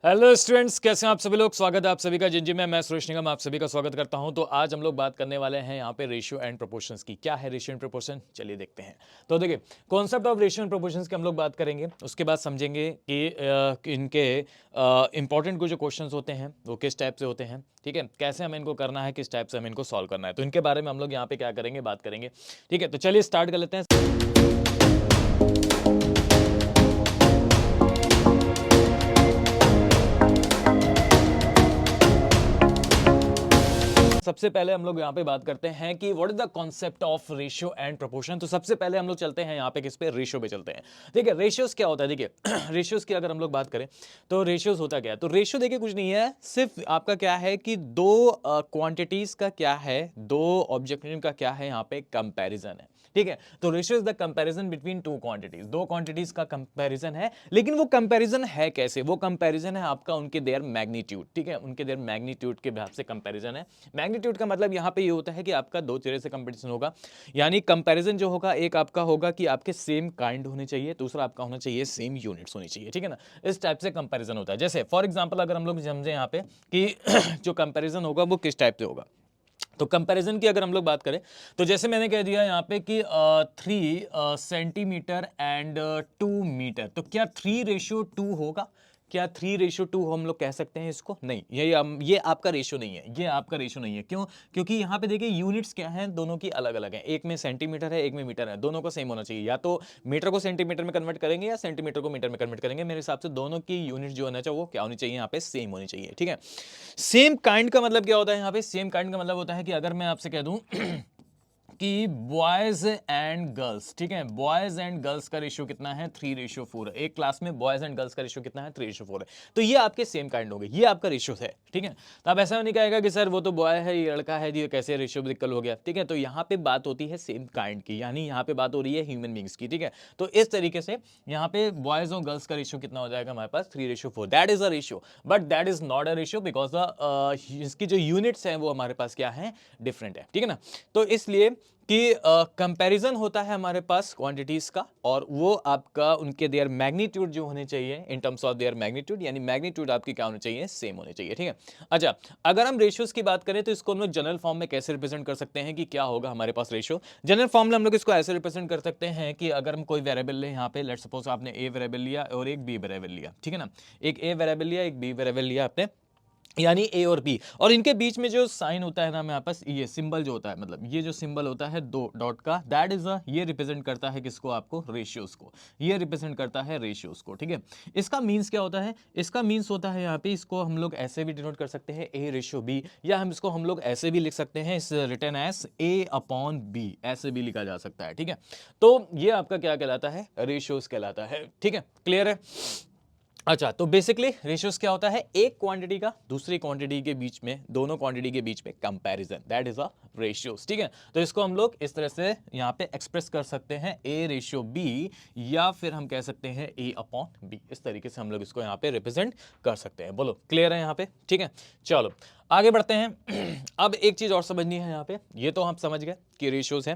Hello students, कैसे हैं आप सभी लोग। स्वागत है आप सभी का जिंजी में। मैं सुरेश निगम आप सभी का स्वागत करता हूं। तो आज हम लोग बात करने वाले हैं यहाँ पे रेशियो एंड प्रोपोर्शंस की। क्या है रेशियो एंड प्रोपोर्शन, चलिए देखते हैं। तो देखिए, concept of ratio and proportions की हम लोग बात करेंगे। उसके बाद समझेंगे कि इनके इंपॉर्टेंट कुछ जो क्वेश्चंस होते हैं वो किस टाइप से होते हैं, ठीक है, कैसे हमें इनको करना है, किस टाइप से हमें इनको सॉल्व करना है। तो इनके बारे में हम लोग यहाँ पे क्या करेंगे, बात करेंगे। ठीक है, तो चलिए स्टार्ट कर लेते हैं। सबसे पहले हम लोग यहाँ पे बात करते हैं कि what is the concept of ratio and proportion. तो सबसे पहले हम लोग चलते हैं यहाँ पे किस पे, रेशियो पे चलते हैं। ठीक है, रेशियोस क्या होता है। देखिए रेशियोस की अगर हम लोग बात करें तो रेशियोस होता क्या है। तो रेशियो देखिए कुछ नहीं है, सिर्फ आपका क्या है कि दो क्वांटिटीज का क्या है, दो ऑब्जेक्टिव का क्या है, यहाँ पे कंपैरिजन है। ठीक है, तो ratio is the comparison between two quantities, दो क्वांटिटीज का कंपैरिजन है। लेकिन वो कंपैरिजन है कैसे, वो कंपैरिजन है आपका उनके देयर मैग्नीट्यूड। ठीक है, उनके देयर मैग्नीट्यूड के हिसाब से कंपैरिजन है। मैग्नीट्यूड का मतलब यहां पे ये होता है कि आपका दो चीजों से कंपटीशन होगा, यानी कंपैरिजन जो होगा, एक आपका होगा कि आपके सेम काइंड होने चाहिए, दूसरा आपका होना चाहिए सेम यूनिट्स होनी चाहिए। ठीक है ना, इस टाइप से कंपैरिजन होता है। जैसे फॉर एग्जांपल अगर हम लोग समझे यहाँ पे कि जो कंपैरिजन होगा वो किस टाइप से होगा। तो कंपैरिजन की अगर हम लोग बात करें तो जैसे मैंने कह दिया यहाँ पे कि 3 सेंटीमीटर एंड 2 मीटर, तो क्या 3:2 होगा, क्या 3:2 हम लोग कह सकते हैं इसको? नहीं, ये आपका रेशियो नहीं है, ये आपका रेशियो नहीं है। क्यों? क्योंकि यहाँ पे देखिए यूनिट्स क्या हैं, दोनों की अलग अलग हैं। एक में सेंटीमीटर है, एक में मीटर है, दोनों को सेम होना चाहिए। या तो मीटर को सेंटीमीटर में कन्वर्ट करेंगे या सेंटीमीटर को मीटर में कन्वर्ट करेंगे। मेरे हिसाब से दोनों की यूनिट जो होना चाहिए वो क्या होनी चाहिए, यहाँ पे सेम होनी चाहिए। ठीक है, सेम काइंड का मतलब क्या होता है यहाँ पे, सेम काइंड का मतलब होता है कि अगर मैं आपसे कह दूं कि बॉयज एंड गर्ल्स, ठीक है, बॉयज एंड गर्ल्स का रेशियो कितना है, 3:4 है। एक क्लास में बॉयज एंड गर्ल्स का रेशियो कितना है, 3:4 है। तो ये आपके सेम काइंड हो गए, ये आपका रेशियो है। ठीक है, तो आप ऐसा नहीं कहेगा कि सर वो तो बॉय है ये लड़का है, ये कैसे रेशियो दिक्कत हो गया। ठीक है, तो यहाँ पे बात होती है सेम काइंड की, यानी यहाँ पे बात हो रही है ह्यूमन बींग्स की। ठीक है, तो इस तरीके से यहाँ पे बॉयज और गर्ल्स का रेशियो कितना हो जाएगा हमारे पास, 3:4। That is a ratio, but that is not a ratio because इसकी जो यूनिट्स हैं वो हमारे पास क्या है, डिफरेंट है। ठीक है ना, तो इसलिए कि कंपैरिजन होता है हमारे पास क्वांटिटीज का, और वो आपका उनके देयर मैग्नीट्यूड जो होने चाहिए in terms of their magnitude, यानी मैग्नीट्यूड आपकी क्या होनी चाहिए, सेम होने चाहिए। ठीक है, अच्छा, अगर हम रेशियोज की बात करें तो इसको हम लोग जनरल फॉर्म में कैसे रिप्रेजेंट कर सकते हैं कि क्या होगा हमारे पास रेशियो। जनरल फॉर्म में हम लोग इसको ऐसे रिप्रेजेंट कर सकते हैं कि अगर हम कोई वेरिएबल ले, यहाँ पे लेट्स सपोज आपने ए वेरिएबल लिया और एक बी वेरिएबल लिया। ठीक है ना, एक ए वेरिएबल लिया, एक बी वेरिएबल लिया आपने, यानी ए और बी, और इनके बीच में जो साइन होता है ना मेरे पास, ये सिंबल जो होता है, मतलब ये जो सिंबल होता है दो डॉट का, दैट इज ये रिप्रेजेंट करता है किसको, आपको रेशियोज को, ये रिप्रेजेंट करता है रेशियोज को। ठीक है, इसका मींस क्या होता है, इसका मींस होता है यहाँ पे, इसको हम लोग ऐसे भी डिनोट कर सकते हैं A:B, या हम लोग ऐसे भी लिख सकते हैं, इस रिटर्न एज A/B, ऐसे भी लिखा जा सकता है। ठीक है, तो ये आपका क्या कहलाता है, रेशियोज कहलाता है। ठीक है, क्लियर है। अच्छा, तो बेसिकली रेशियोस क्या होता है, एक क्वांटिटी का दूसरी क्वांटिटी के बीच में, दोनों क्वांटिटी के बीच में comparison, that is a ratios. ठीक है, तो इसको हम लोग इस तरह से यहाँ पे एक्सप्रेस कर सकते हैं, A:B, या फिर हम कह सकते हैं A/B। इस तरीके से हम लोग इसको यहाँ पे रिप्रेजेंट कर सकते हैं। बोलो क्लियर है यहाँ पे। ठीक है, चलो आगे बढ़ते हैं। अब एक चीज और समझनी है यहाँ पे, ये तो हम समझ गए कि रेशियोज है,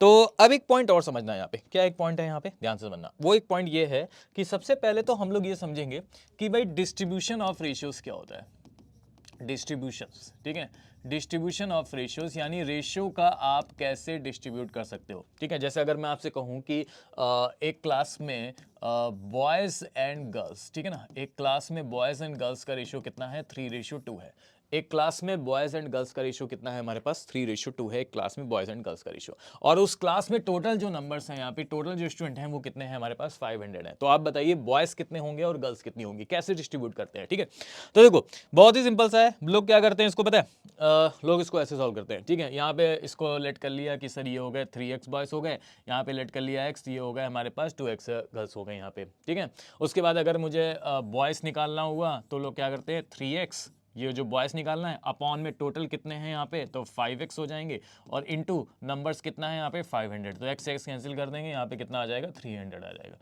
तो अब एक पॉइंट और समझना है यहाँ पे। क्या एक पॉइंट है यहाँ पे, ध्यान से समझना। वो एक पॉइंट ये है कि सबसे पहले तो हम लोग ये समझेंगे कि भाई डिस्ट्रीब्यूशन ऑफ रेशियोज क्या होता है, डिस्ट्रीब्यूशंस। ठीक है, डिस्ट्रीब्यूशन ऑफ रेशियोज यानी रेशियो का आप कैसे डिस्ट्रीब्यूट कर सकते हो। ठीक है, जैसे अगर मैं आपसे कहूं कि एक क्लास में बॉयज एंड गर्ल्स, ठीक है ना, एक क्लास में बॉयज एंड गर्ल्स का रेशियो कितना है, 3:2 है। एक क्लास में बॉयज एंड गर्ल्स का रेशियो कितना है हमारे पास, 3:2 है, एक क्लास में बॉयज एंड गर्ल्स का रेशियो। और उस क्लास में टोटल जो नंबर्स हैं यहाँ पे, टोटल जो स्टूडेंट हैं वो कितने हैं हमारे पास, 500 है। तो आप बताइए बॉयज कितने होंगे और गर्ल्स कितनी होंगी, कैसे डिस्ट्रीब्यूट करते हैं। ठीक है, तो देखो बहुत ही सिंपल सा है, लोग क्या करते हैं इसको पता है, लोग इसको ऐसे सॉल्व करते हैं। ठीक है, यहाँ पे इसको लेट कर लिया कि सर ये हो गए 3x बॉयज हो गए, यहाँ पे लेट कर लिया x, ये हो गए हमारे पास 2x गर्ल्स हो गए यहाँ पे। ठीक है, उसके बाद अगर मुझे बॉयज निकालना हुआ तो लोग क्या करते हैं, 3x, ये जो बॉयज निकालना है, अपॉन में टोटल कितने हैं यहाँ पे, तो 5x हो जाएंगे, और इनटू नंबर्स कितना है यहाँ पे 500, तो x x कैंसिल कर देंगे, यहाँ पे कितना आ जाएगा, 300 आ जाएगा।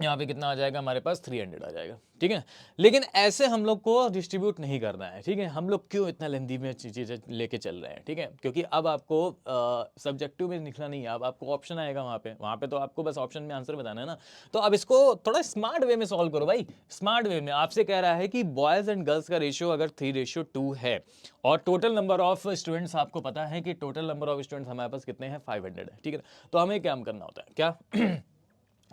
यहाँ पे कितना आ जाएगा हमारे पास 300 आ जाएगा, ठीक है। लेकिन ऐसे हम लोग को डिस्ट्रीब्यूट नहीं करना है, ठीक है। हम लोग क्यों इतना लेंदी में चीज़ें लेके चल रहे हैं, ठीक है, क्योंकि अब आपको सब्जेक्टिव में लिखना नहीं है, अब आपको ऑप्शन आएगा वहाँ पे तो आपको बस ऑप्शन में आंसर बताना है ना। तो अब इसको थोड़ा स्मार्ट वे में सॉल्व करो भाई। स्मार्ट वे में आपसे कह रहा है कि बॉयज़ एंड गर्ल्स का रेशियो अगर 3:2 है और टोटल नंबर ऑफ स्टूडेंट्स आपको पता है कि टोटल नंबर ऑफ स्टूडेंट्स हमारे पास कितने हैं, 500 है, ठीक है। तो हमें क्या करना होता है, क्या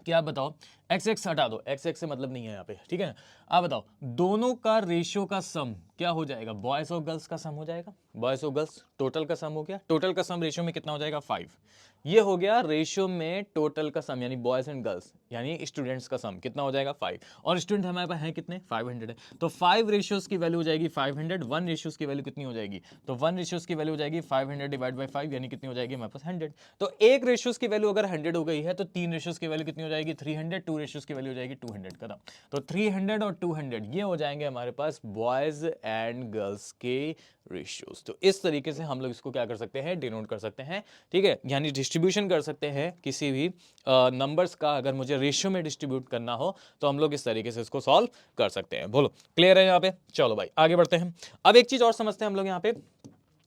क्या बताओ, एक्स एक्स हटा दो, एक्स एक्स से मतलब नहीं है यहाँ पे, ठीक है। आप बताओ दोनों का रेशियो का सम क्या हो जाएगा, बॉयज और गर्ल्स का सम हो जाएगा, बॉयज और गर्ल्स टोटल का सम हो गया, टोटल का सम रेशियो में कितना हो जाएगा 5। ये हो गया रेशियो में टोटल का सम, यानी बॉयज एंड गर्ल्स यानी स्टूडेंट्स का सम कितना हो जाएगा 5, और स्टूडेंट हमारे पास है कितने 500 है। तो 5 रेशियोज की वैल्यू हो जाएगी 500, 1 रेशियोज की वैल्यू कितनी हो जाएगी, तो 1 रेशियोज की वैल्यू हो जाएगी 500 डिवाइड बाई 5 यानी कितनी हो जाएगी हमारे पास 100। तो एक रेशियोज की वैल्यू अगर 100 हो गई है तो 3 रेशियोज की वैल्यू कितनी हो जाएगी 300, 2 रेशियोज की वैल्यू हो जाएगी 200 खत्म। तो 300 और 200 ये हो जाएंगे हमारे पास बॉयज एंड गर्ल्स के रेशियोज। तो इस तरीके से हम लोग इसको क्या कर सकते हैं, डिनोट कर सकते हैं, ठीक है, यानी डिस्ट्रीब्यूशन कर सकते हैं किसी भी नंबर्स का। अगर मुझे रेशियो में डिस्ट्रीब्यूट करना हो तो हम लोग इस तरीके से इसको सॉल्व कर सकते हैं। बोलो क्लियर है यहाँ पे, चलो भाई आगे बढ़ते हैं। अब एक चीज और समझते हैं हम लोग यहाँ पे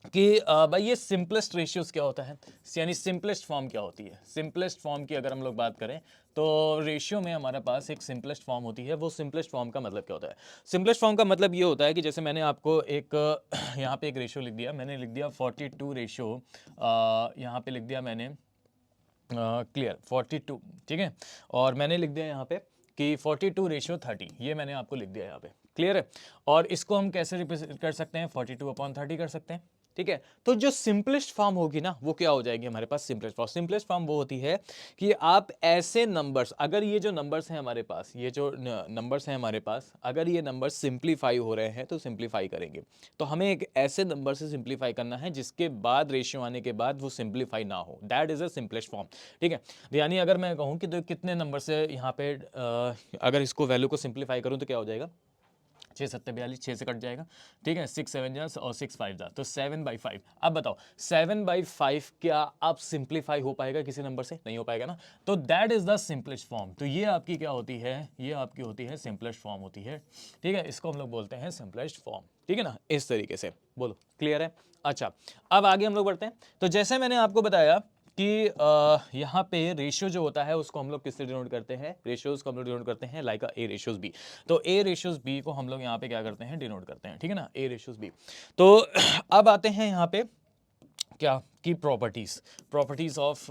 कि भाई ये सिंपलेस्ट रेशियोज क्या होता है, यानी सिंपलेस्ट फॉर्म क्या होती है। सिंपलेस्ट फॉर्म की अगर हम लोग बात करें तो रेशियो में हमारे पास एक सिंपलेस्ट फॉर्म होती है। वो सिंपलेस्ट फॉर्म का मतलब क्या होता है, सिंपलेस्ट फॉर्म का मतलब ये होता है कि जैसे मैंने आपको एक यहाँ पे एक रेशियो लिख दिया, मैंने लिख दिया 42 रेशियो, यहाँ पे लिख दिया मैंने क्लियर 42, ठीक है, और मैंने लिख दिया यहाँ पे कि 42:30 ये मैंने आपको लिख दिया यहाँ पे, क्लियर है। और इसको हम कैसे रिप्रेजेंट कर सकते हैं, 42/30 कर सकते हैं, ठीक है। तो जो सिंपलेस्ट फॉर्म होगी ना वो क्या हो जाएगी हमारे पास, सिंपलेस्ट फॉर्म। सिंपलेस्ट फॉर्म वो होती है कि आप ऐसे नंबर्स, अगर ये जो नंबर्स हैं हमारे पास, ये जो नंबर्स हैं हमारे पास, अगर ये नंबर सिंप्लीफाई हो रहे हैं तो सिंप्लीफाई करेंगे। तो हमें एक ऐसे नंबर से सिंप्लीफाई करना है जिसके बाद रेशियो आने के बाद वो सिंप्लीफाई ना हो, that is a simplest form, ठीक है। यानी अगर मैं कहूँ कि तो कितने नंबर से यहाँ पे अगर इसको वैल्यू को सिंप्लीफाई करूँ तो क्या हो जाएगा, 6×7=42, 6 से कट जाएगा, ठीक है, 6×7 और 6×5 और 7/5। अब बताओ 7/5 क्या आप सिंप्लीफाई हो पाएगा किसी नंबर से, नहीं हो पाएगा ना। तो that is the simplest form. तो ये आपकी क्या होती है, ये आपकी होती है सिंपलेस्ट फॉर्म होती है, ठीक है, इसको हम लोग बोलते हैं सिंपलेस्ट फॉर्म, ठीक है ना, इस तरीके से। बोलो क्लियर है। अच्छा अब आगे हम लोग बढ़ते हैं। तो जैसे मैंने आपको बताया कि यहाँ पे रेशियो जो होता है उसको हम लोग किससे डिनोट करते हैं, रेशियोज को हम लोग डिनोट करते हैं लाइक ए रेशियोज बी। तो ए रेशियोज बी को हम लोग यहाँ पे क्या करते हैं, डिनोट करते हैं, ठीक है ना, ए रेशियोज बी। तो अब आते हैं यहाँ पे क्या की प्रॉपर्टीज ऑफ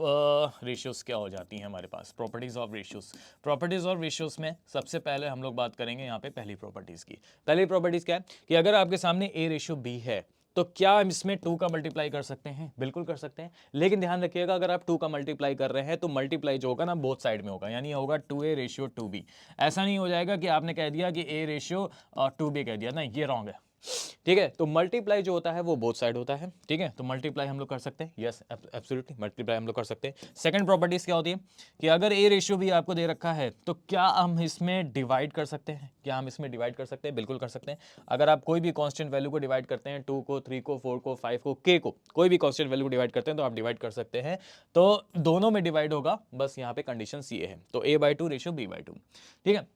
रेशियोज क्या हो जाती हैं हमारे पास, properties of ratios. Properties of ratios में सबसे पहले हम लोग बात करेंगे यहाँ पे पहली प्रॉपर्टीज की। पहली प्रॉपर्टीज क्या है कि अगर आपके सामने ए रेशियो बी है तो क्या हम इसमें 2 का मल्टीप्लाई कर सकते हैं, बिल्कुल कर सकते हैं। लेकिन ध्यान रखिएगा अगर आप 2 का मल्टीप्लाई कर रहे हैं तो मल्टीप्लाई जो होगा ना बोथ साइड में होगा, यानी होगा 2a/2b। ऐसा नहीं हो जाएगा कि आपने कह दिया कि a/2b कह दिया, नहीं ये रॉन्ग है, ठीक है। तो मल्टीप्लाई जो होता है वो बोथ साइड होता है, ठीक है। तो मल्टीप्लाई हम लोग कर सकते हैं, यस एब्सोल्युटली मल्टीप्लाई हम लोग कर सकते हैं। सेकंड प्रॉपर्टीज क्या होती है कि अगर ए रेशियो भी आपको दे रखा है तो क्या हम इसमें डिवाइड कर सकते हैं, क्या हम इसमें डिवाइड कर सकते हैं, बिल्कुल कर सकते हैं। अगर आप कोई भी कांस्टेंट वैल्यू को डिवाइड करते हैं, 2 को, 3 को, 4 को, 5 को, k को, कोई भी कांस्टेंट वैल्यू को डिवाइड करते हैं तो आप डिवाइड कर सकते हैं। तो दोनों में डिवाइड होगा, बस यहाँ पे कंडीशन ये है। तो a/2 रेशियो b/2, ठीक है।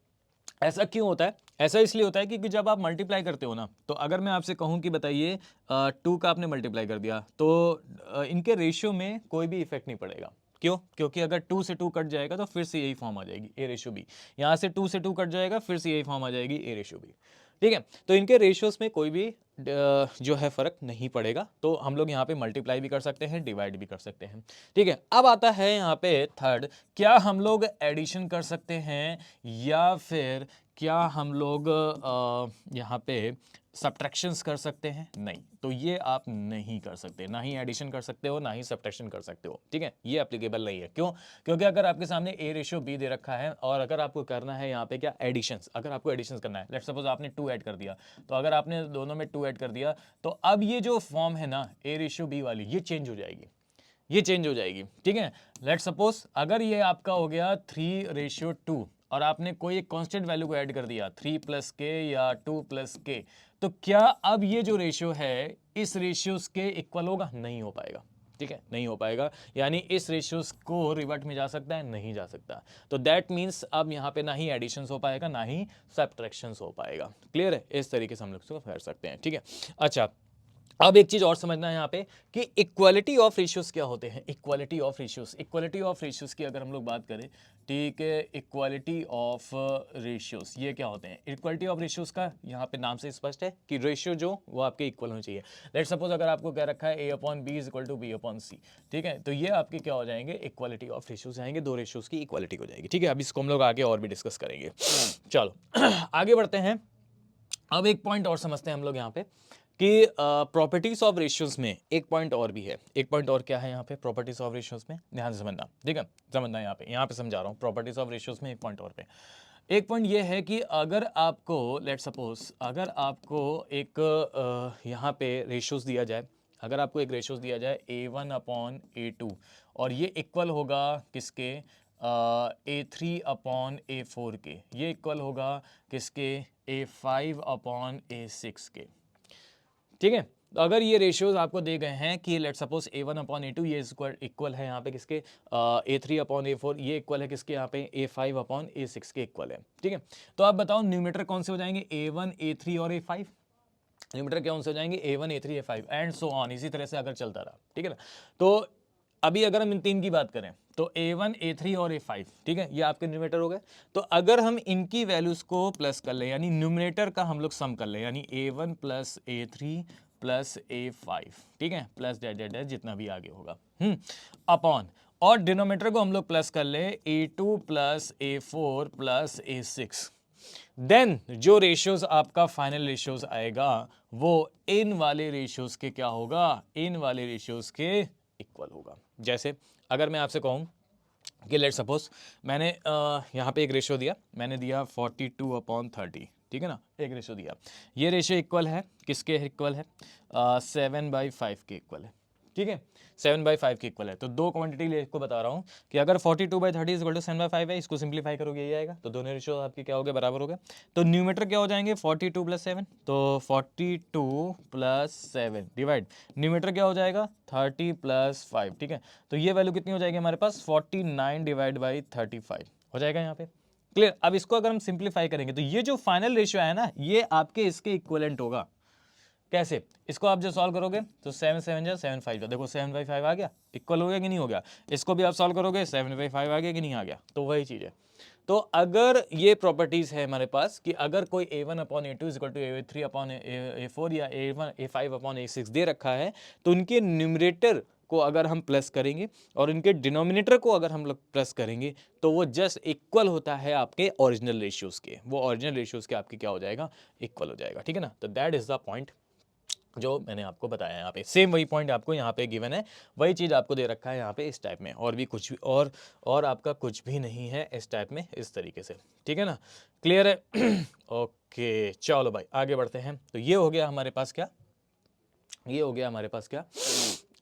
ऐसा क्यों होता है, ऐसा इसलिए होता है क्योंकि जब आप मल्टीप्लाई करते हो ना, तो अगर मैं आपसे कहूं कि बताइए 2 का आपने मल्टीप्लाई कर दिया तो इनके रेशियो में कोई भी इफेक्ट नहीं पड़ेगा। क्यों, क्योंकि अगर 2 से 2 कट जाएगा तो फिर से यही फॉर्म आ जाएगी a/b। यहाँ से 2 से 2 कट जाएगा फिर से यही फॉर्म आ जाएगी a/b, ठीक है। तो इनके रेशियोज में कोई भी जो है फर्क नहीं पड़ेगा। तो हम लोग यहाँ पे मल्टीप्लाई भी कर सकते हैं, डिवाइड भी कर सकते हैं, ठीक है। अब आता है यहाँ पे थर्ड, क्या हम लोग एडिशन कर सकते हैं या फिर क्या हम लोग यहाँ पे सब्ट्रैक्शंस कर सकते हैं, नहीं। तो ये आप नहीं कर सकते, ना ही एडिशन कर सकते हो ना ही सब्ट्रैक्शन कर सकते हो, ठीक है। ये एप्लीकेबल नहीं है, क्यों, क्योंकि अगर आपके सामने a/b दे रखा है और अगर आपको करना है यहाँ पे क्या एडिशंस, अगर आपको एडिशंस करना है, लेट्स सपोज आपने 2 ऐड कर दिया, तो अगर आपने दोनों में 2 ऐड कर दिया तो अब ये जो फॉर्म है ना a/b वाली, ये चेंज हो जाएगी, ये चेंज हो जाएगी, ठीक है। लेट्स सपोज अगर ये आपका हो गया 3/2 और आपने कोई एक कांस्टेंट वैल्यू को ऐड कर दिया 3 + k या 2 + k, तो क्या अब ये जो रेशियो है इस रेशियोज के इक्वल होगा, नहीं हो पाएगा, ठीक है, नहीं हो पाएगा। यानी इस रेशियोज को रिवर्ट में जा सकता है, नहीं जा सकता। तो दैट मीन्स अब यहाँ पे ना ही एडिशन हो पाएगा ना ही सब्ट्रैक्शन हो पाएगा। क्लियर है? इस तरीके से हम लोग इसको कर सकते हैं। ठीक है, अच्छा अब एक चीज और समझना है यहाँ पे कि इक्वालिटी ऑफ रेशियोज क्या होते हैं। Equality of ratios, equality of ratios की अगर हम लोग बात करें, ठीक है, इक्वालिटी ऑफ रेशियोज ये क्या होते हैं। इक्वालिटी ऑफ रेशियोज का यहाँ पे नाम से स्पष्ट है कि रेशियो जो वो आपके इक्वल होने चाहिए। लेट सपोज अगर आपको कह रखा है A/B is equal to B/C, ठीक है, तो ये आपके क्या हो जाएंगे, इक्वालिटी ऑफ रेशियोज आएंगे, दो रेशियोज की इक्वालिटी हो जाएगी। ठीक है, अब इसको हम लोग आगे और भी डिस्कस करेंगे। चलो आगे बढ़ते हैं। अब एक पॉइंट और समझते हैं हम लोग यहाँ पे कि प्रॉपर्टीज ऑफ रेशियोज में एक पॉइंट और भी है। एक पॉइंट और क्या है यहाँ पे प्रॉपर्टीज ऑफ रेशियोज में, ध्यान से समझना। ठीक है, समझना यहाँ पे समझा रहा हूँ प्रॉपर्टीज ऑफ रेशियोज में एक पॉइंट और पे। एक पॉइंट ये है कि अगर आपको लेट सपोज अगर आपको एक यहाँ पे रेशियोज दिया जाए, अगर आपको एक रेशियोज दिया जाए A1/A2 और ये इक्वल होगा किसके, A3/A4 के, ये इक्वल होगा किसके, A5/A6 के। ठीक है, तो अगर ये रेशियोज आपको दे गए हैं कि लेट सपोज A1/A2 ये इक्वल है यहाँ पे किसके, A3/A4 ये इक्वल है किसके, यहाँ पे A5/A6 के इक्वल है। ठीक है, तो आप बताओ न्यूमरेटर कौन से हो जाएंगे, A1 A3 और A5। न्यूमरेटर कौन से हो जाएंगे, A1 A3 A5 and so on, इसी तरह से अगर चलता रहा। ठीक है ना, तो अभी अगर हम इन तीन की बात करें तो A1 A3 और A5, ठीक है, ये आपके न्यूमरेटर हो गए। तो अगर हम इनकी वैल्यूज को प्लस कर ले, यानी न्यूमरेटर का हम लोग सम कर ले, यानी A1 plus A3 plus A5, ठीक है, प्लस डेट डेट डेट जितना भी आगे होगा, अपॉन, और डिनोमिनेटर को हम लोग प्लस कर ले A2 plus A4 plus A6, then जो रेशियोज आपका फाइनल रेशियोज आएगा वो इन वाले रेशियोज के क्या होगा, इन वाले रेशियोज के इक्वल होगा। जैसे अगर मैं आपसे कहूं कि लेट सपोज मैंने यहाँ पे एक रेशियो दिया, मैंने दिया 42/30, ठीक है ना, एक रेशियो दिया, ये रेशियो इक्वल है किसके, इक्वल है 7/5 के इक्वल है। ठीक है, 7/5 के इक्वल है। तो दो क्वांटिटी को बता रहा हूँ कि अगर 42/30 इज इक्वल टू 7/5 है, इसको सिंप्लीफाई करोगे ये आएगा, तो दोनों रेशियो आपके क्या हो गए, बराबर हो गए। तो न्यूमरेटर क्या हो जाएंगे 42 + 7, तो 42 + 7 डिवाइड, न्यूमरेटर क्या हो जाएगा 30 + 5। ठीक है, तो ये वैल्यू कितनी हो जाएगी हमारे पास 49 डिवाइड बाई 35 हो जाएगा यहाँ पे। क्लियर? अब इसको अगर हम सिंप्लीफाई करेंगे तो ये जो फाइनल रेशियो है ना, ये आपके इसके इक्विवेलेंट होगा। कैसे? इसको आप जो सॉल्व करोगे तो 7 7 जा 7 5 जा, देखो 7/5 आ गया, इक्वल हो गया कि नहीं हो गया। इसको भी आप सॉल्व करोगे 7/5 आ गया कि नहीं आ गया। तो वही चीज़ है। तो अगर ये प्रॉपर्टीज है हमारे पास कि अगर कोई A1/A2 is equal to A3/A4 या A5/A6 दे रखा है, तो उनके न्यूमरेटर को अगर हम प्लस करेंगे और इनके डिनोमिनेटर को अगर हम लोग प्लस करेंगे तो वो जस्ट इक्वल होता है आपके ओरिजिनल रेशियोज के, वो ओरिजिनल रेशियोज के आपके क्या हो जाएगा, इक्वल हो जाएगा। ठीक है ना, तो दैट इज द पॉइंट जो मैंने आपको बताया। यहाँ पे सेम वही पॉइंट आपको यहाँ पे गिवन है, वही चीज़ आपको दे रखा है यहाँ पे इस टाइप में, और भी कुछ भी और आपका कुछ भी नहीं है इस टाइप में, इस तरीके से। ठीक है ना, क्लियर है? ओके चलो भाई आगे बढ़ते हैं। तो ये हो गया हमारे पास क्या, ये हो गया हमारे पास क्या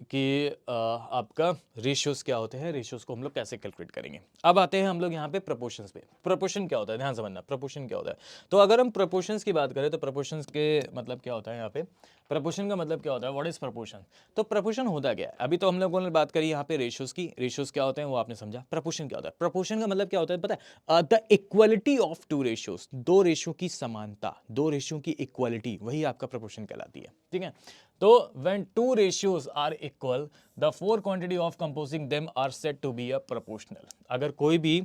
कि आपका रेशियोज क्या होते हैं, रेशियोज को हम लोग कैसे कैलकुलेट करेंगे। अब आते हैं हम लोग यहाँ पे प्रोपोर्शंस पे। प्रोपोर्शन क्या होता है, ध्यान समझना, प्रोपोर्शन क्या होता है। तो अगर हम प्रोपोर्शंस की बात करें तो प्रोपोर्शंस के मतलब क्या होता है, यहाँ पे प्रोपोर्शन का मतलब क्या होता है, व्हाट इज प्रोपोर्शन। तो प्रोपोर्शन होता क्या है, अभी तो हम लोगों ने बात करी यहाँ पे रेशियोज की, रेशियोज क्या होते हैं वो आपने समझा। प्रोपोर्शन क्या होता है, प्रोपोर्शन का मतलब क्या होता है पता है, the equality of two ratios, दो रेशियो की समानता, दो रेशियो की इक्वलिटी, वही आपका प्रोपोर्शन कहलाती है। ठीक है, तो when two ratios are equal, the four quantity of composing them are said to be a proportional। अगर कोई भी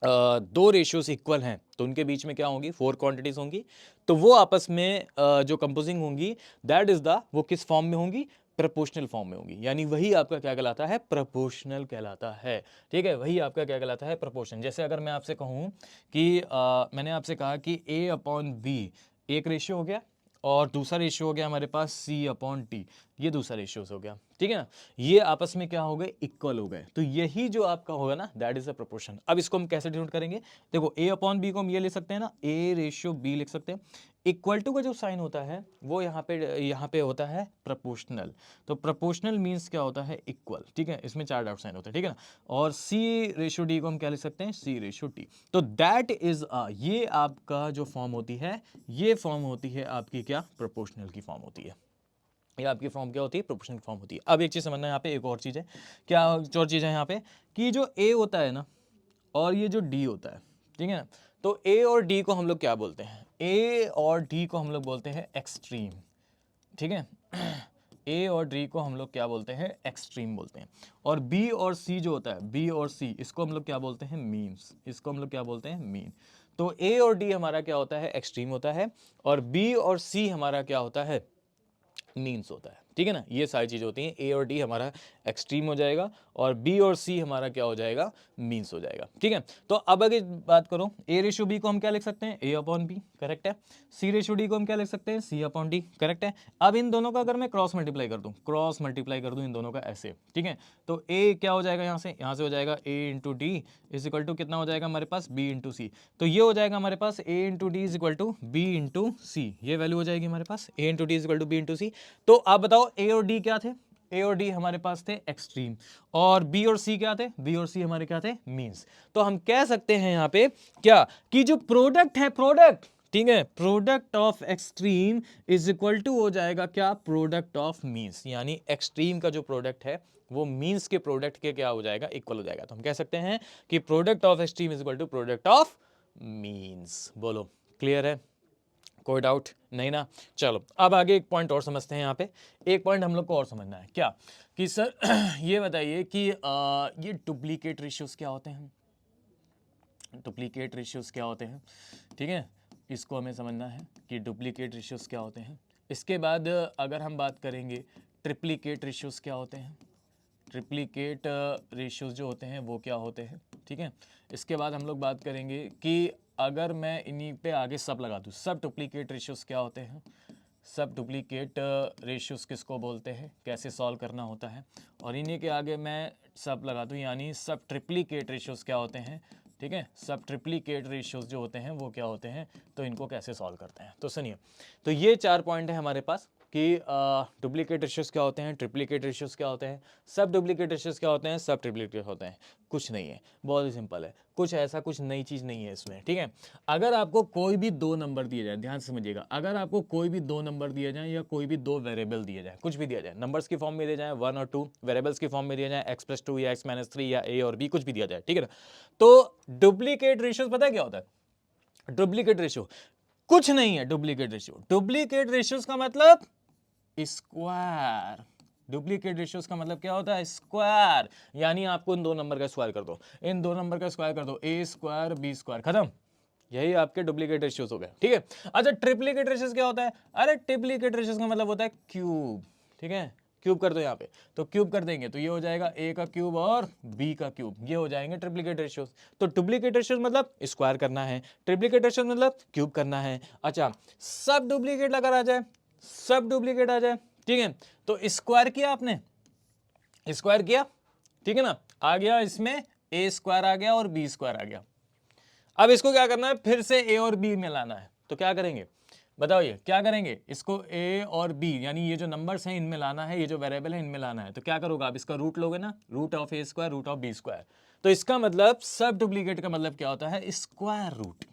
दो रेशियोज इक्वल हैं तो उनके बीच में क्या होंगी, फोर क्वांटिटीज होंगी, तो वो आपस में जो कंपोजिंग होंगी दैट इज द, वो किस फॉर्म में होंगी, प्रोपोर्शनल फॉर्म में होंगी। यानी वही आपका क्या कहलाता है, प्रोपोर्शनल कहलाता है। ठीक है, वही आपका क्या कहलाता है, प्रोपोर्शन। जैसे अगर मैं आपसे कहूँ कि मैंने आपसे कहा कि A/B एक रेशियो हो गया और दूसरा रेशियो हो गया हमारे पास C/T, ये दूसरा रेशियो हो गया। ठीक है ना, ये आपस में क्या हो गए, इक्वल हो गए। तो यही जो आपका होगा ना, दैट इज अ प्रोपोर्शन। अब इसको हम कैसे डिनोट करेंगे, देखो A/B को हम ये ले सकते हैं ना, A/B लिख सकते हैं। इक्वल टू का जो साइन होता है वो यहाँ पे होता है प्रोपोर्शनल। तो प्रोपोर्शनल मीन्स क्या होता है, इक्वल। ठीक है, इसमें चार डॉट साइन होते हैं। ठीक है ना, और C/D को हम क्या लिख सकते हैं, C/T। तो दैट इज ये आपका जो फॉर्म होती है, ये फॉर्म होती है आपकी क्या, प्रोपोर्शनल की फॉर्म होती है। ये आपकी फॉर्म क्या होती है, प्रोपोर्शनल फॉर्म होती है। अब एक चीज़ समझना है यहाँ पे, एक और चीज़ है, क्या और चीज़ है यहाँ पे, कि जो ए होता है ना और ये जो डी होता है, ठीक है ना, तो ए और डी को हम लोग क्या बोलते हैं, ए और डी को हम लोग बोलते हैं एक्सट्रीम, ठीक है। ए और डी को हम लोग क्या बोलते हैं, एक्सट्रीम बोलते हैं। और बी और सी जो होता है, बी और सी, इसको हम लोग क्या बोलते हैं, मीन्स, इसको हम लोग क्या बोलते हैं, मीन। तो ए और डी हमारा क्या होता है, एक्सट्रीम होता है, और बी और सी हमारा क्या होता है, मीन्स होता है, ठीक है ना। ये सारी चीज़ें होती हैं, ए और डी हमारा एक्सट्रीम हो जाएगा और बी और सी हमारा क्या हो जाएगा, मीन्स हो जाएगा, ठीक है। तो अब अगर बात करो, ए रेशो बी को हम क्या लिख सकते हैं, ए अपॉन बी, करेक्ट है। सी रेशो डी को हम क्या लिख सकते हैं, सी अपॉन डी, करेक्ट है। अब इन दोनों का अगर मैं क्रॉस मल्टीप्लाई कर दूं इन दोनों का ऐसे, ठीक है, तो ए क्या हो जाएगा, यहाँ से हो जाएगा A into D is equal to कितना हो जाएगा हमारे पास, बी इंटू सी। तो ये हो जाएगा हमारे पास A into D is equal to B into C, ये वैल्यू हो जाएगी हमारे पास, A into D is equal to B into C. तो आप बताओ ए और डी क्या थे, ए और डी हमारे पास थे एक्सट्रीम, और बी और सी क्या थे, बी और सी हमारे क्या थे, मीन्स। तो हम कह सकते हैं यहाँ पे क्या, कि जो प्रोडक्ट है, प्रोडक्ट, ठीक है, product of extreme is equal to हो जाएगा क्या, प्रोडक्ट ऑफ मीन्स, यानी एक्सट्रीम का जो प्रोडक्ट है वो मीन्स के प्रोडक्ट के क्या हो जाएगा, इक्वल हो जाएगा। तो हम कह सकते हैं कि product of extreme is equal to product of means. बोलो क्लियर है, कोई डाउट नहीं ना। चलो अब आगे एक पॉइंट और समझते हैं। यहाँ पे एक पॉइंट हम लोग को और समझना है, क्या, कि सर ये बताइए कि ये डुप्लीकेट रेशियोज क्या होते हैं, डुप्लीकेट रेशियोज क्या होते हैं, ठीक है, इसको हमें समझना है कि डुप्लीकेट रेशियोज क्या होते हैं। इसके बाद अगर हम बात करेंगे ट्रिप्लीकेट रेशियोज क्या होते हैं, ट्रिप्लीकेट रेशियोज जो होते हैं वो क्या होते हैं, ठीक है। इसके बाद हम लोग बात करेंगे कि अगर मैं इन्हीं पे आगे सब लगा दूँ, सब डुप्लीकेट रेशियोज क्या होते हैं, सब डुप्लीकेट रेशियोज किसको बोलते हैं, कैसे सॉल्व करना होता है, और इन्हीं के आगे मैं सब लगा दूँ, यानी सब ट्रिप्लीकेट रेशियोज क्या होते हैं, ठीक है, सब ट्रिप्लीकेट रेशियोज जो होते हैं वो क्या होते हैं, तो इनको कैसे सॉल्व करते हैं। तो सुनिए, तो ये 4 पॉइंट है हमारे पास कि डुप्लीकेट रेशियोज क्या होते हैं, ट्रिप्लीकेट रेशियोज क्या होते हैं, सब डुप्लीकेट रेशियोज क्या होते हैं, सब ट्रिप्लीकेट होते हैं। कुछ नहीं है, बहुत ही सिंपल है, कुछ ऐसा कुछ नई चीज़ नहीं है इसमें, ठीक है। अगर आपको कोई भी 2 नंबर दिए जाए, ध्यान से समझिएगा, अगर आपको कोई भी 2 नंबर दिए जाए या कोई भी 2 वेरिएबल दिए जाए, कुछ भी दिया जाए, नंबर्स की फॉर्म में दिए जाए 1 और 2, वेरिएबल्स की फॉर्म में दिया जाए x+2 या x-3 या a और b, कुछ भी दिया जाए, ठीक है ना। तो डुप्लीकेट रेशियोज पता है क्या होता है, डुप्लीकेट रेशियो कुछ नहीं है, डुप्लीकेट रेशियो, डुप्लीकेट रेशियोज का मतलब स्क्वायर, डुप्लीकेट रेशियोज का मतलब क्या होता है, स्क्वायर, यानी आपको इन 2 नंबर का स्क्वायर कर दो, इन 2 नंबर का स्क्वायर कर दो, a स्क्वायर b स्क्वायर, खत्म, यही आपके डुप्लीकेट रेशियोज हो गए, ठीक है। अच्छा ट्रिप्लीकेट रेशियोज क्या होता है, अरे ट्रिप्लीकेट रेशियोज का मतलब होता है क्यूब, ठीक है, क्यूब कर दो यहाँ पे, तो क्यूब कर देंगे तो ये हो जाएगा a का क्यूब और b का क्यूब, ये हो जाएंगे ट्रिप्लीकेट रेशियोज। तो डुप्लीकेट रेशियोज मतलब स्क्वायर करना है, ट्रिप्लीकेट रेशियोज मतलब क्यूब करना है। अच्छा सब डुप्लीकेट अगर आ जाए, सब डुप्लीकेट आ जाए, ठीक है, तो स्क्वायर किया आपने, स्क्वायर किया, ठीक है ना, आ गया इसमें a स्क्वायर आ गया और b स्क्वायर आ गया। अब इसको क्या करना है, फिर से a और b में लाना है, तो क्या करेंगे बताओ, ये क्या करेंगे, इसको a और b यानी ये जो नंबर्स हैं इनमें लाना है, ये जो वेरिएबल है इनमें लाना है। तो क्या करोगे आप, इसका रूट लोगे ना, root of a square root of b square. तो इसका मतलब सब डुप्लीकेट का मतलब क्या होता है, स्क्वायर रूट,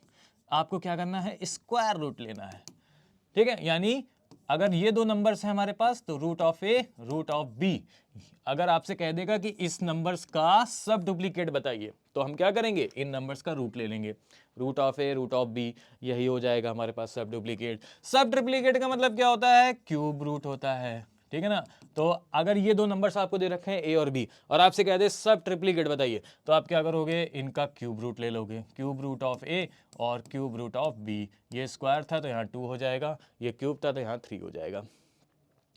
आपको क्या करना है, स्क्वायर रूट लेना है, ठीक है। यानी अगर ये 2 नंबर्स हैं हमारे पास तो root of A root of B, अगर आपसे कह देगा कि इस नंबर्स का सब डुप्लीकेट बताइए तो हम क्या करेंगे, इन नंबर्स का रूट ले लेंगे, root of A root of B, यही हो जाएगा हमारे पास सब डुप्लीकेट। सब डुप्लीकेट का मतलब क्या होता है, क्यूब रूट होता है, ठीक है ना। तो अगर ये 2 नंबर्स आपको दे रखे हैं ए और बी और आपसे कह दे सब ट्रिप्लीकेट बताइए, तो आप क्या करोगे, इनका क्यूब रूट ले लोगे, क्यूब रूट ऑफ ए और क्यूब रूट ऑफ बी, ये स्क्वायर था तो यहाँ 2 हो जाएगा, ये क्यूब था तो यहाँ 3 हो जाएगा,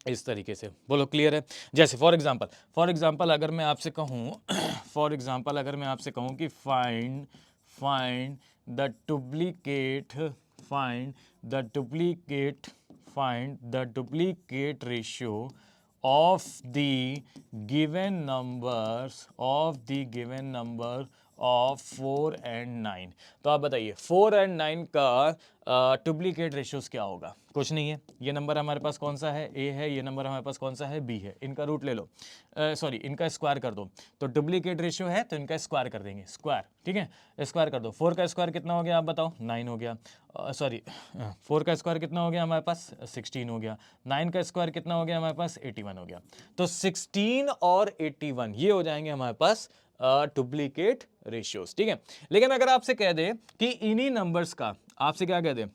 इस तरीके से। बोलो क्लियर है। जैसे फॉर एग्जांपल अगर मैं आपसे कहूँ फॉर एग्जांपल अगर मैं आपसे कहूँ कि find the duplicate ratio of the given number of 4 and 9। तो आप बताइए 4 एंड 9 का डुप्लीकेट रेशियोज क्या होगा? कुछ नहीं है। ये नंबर हमारे पास कौन सा है? ए है। ये नंबर हमारे पास कौन सा है? बी है। इनका रूट ले लो, सॉरी इनका स्क्वायर कर दो। तो डुप्लीकेट रेशियो है तो इनका स्क्वायर कर देंगे, स्क्वायर, ठीक है, स्क्वायर कर दो। 4 का स्क्वायर कितना हो गया आप बताओ? 9 हो गया। सॉरी 4 का स्क्वायर कितना हो गया हमारे पास? 16 हो गया। 9 का स्क्वायर कितना हो गया हमारे पास? 81 हो गया। तो 16 और 81 ये हो जाएंगे हमारे पास डुप्लीकेट रेशियोज, ठीक है। लेकिन अगर आपसे कह दे कि इन्हीं नंबर्स का, आपसे क्या कह दे,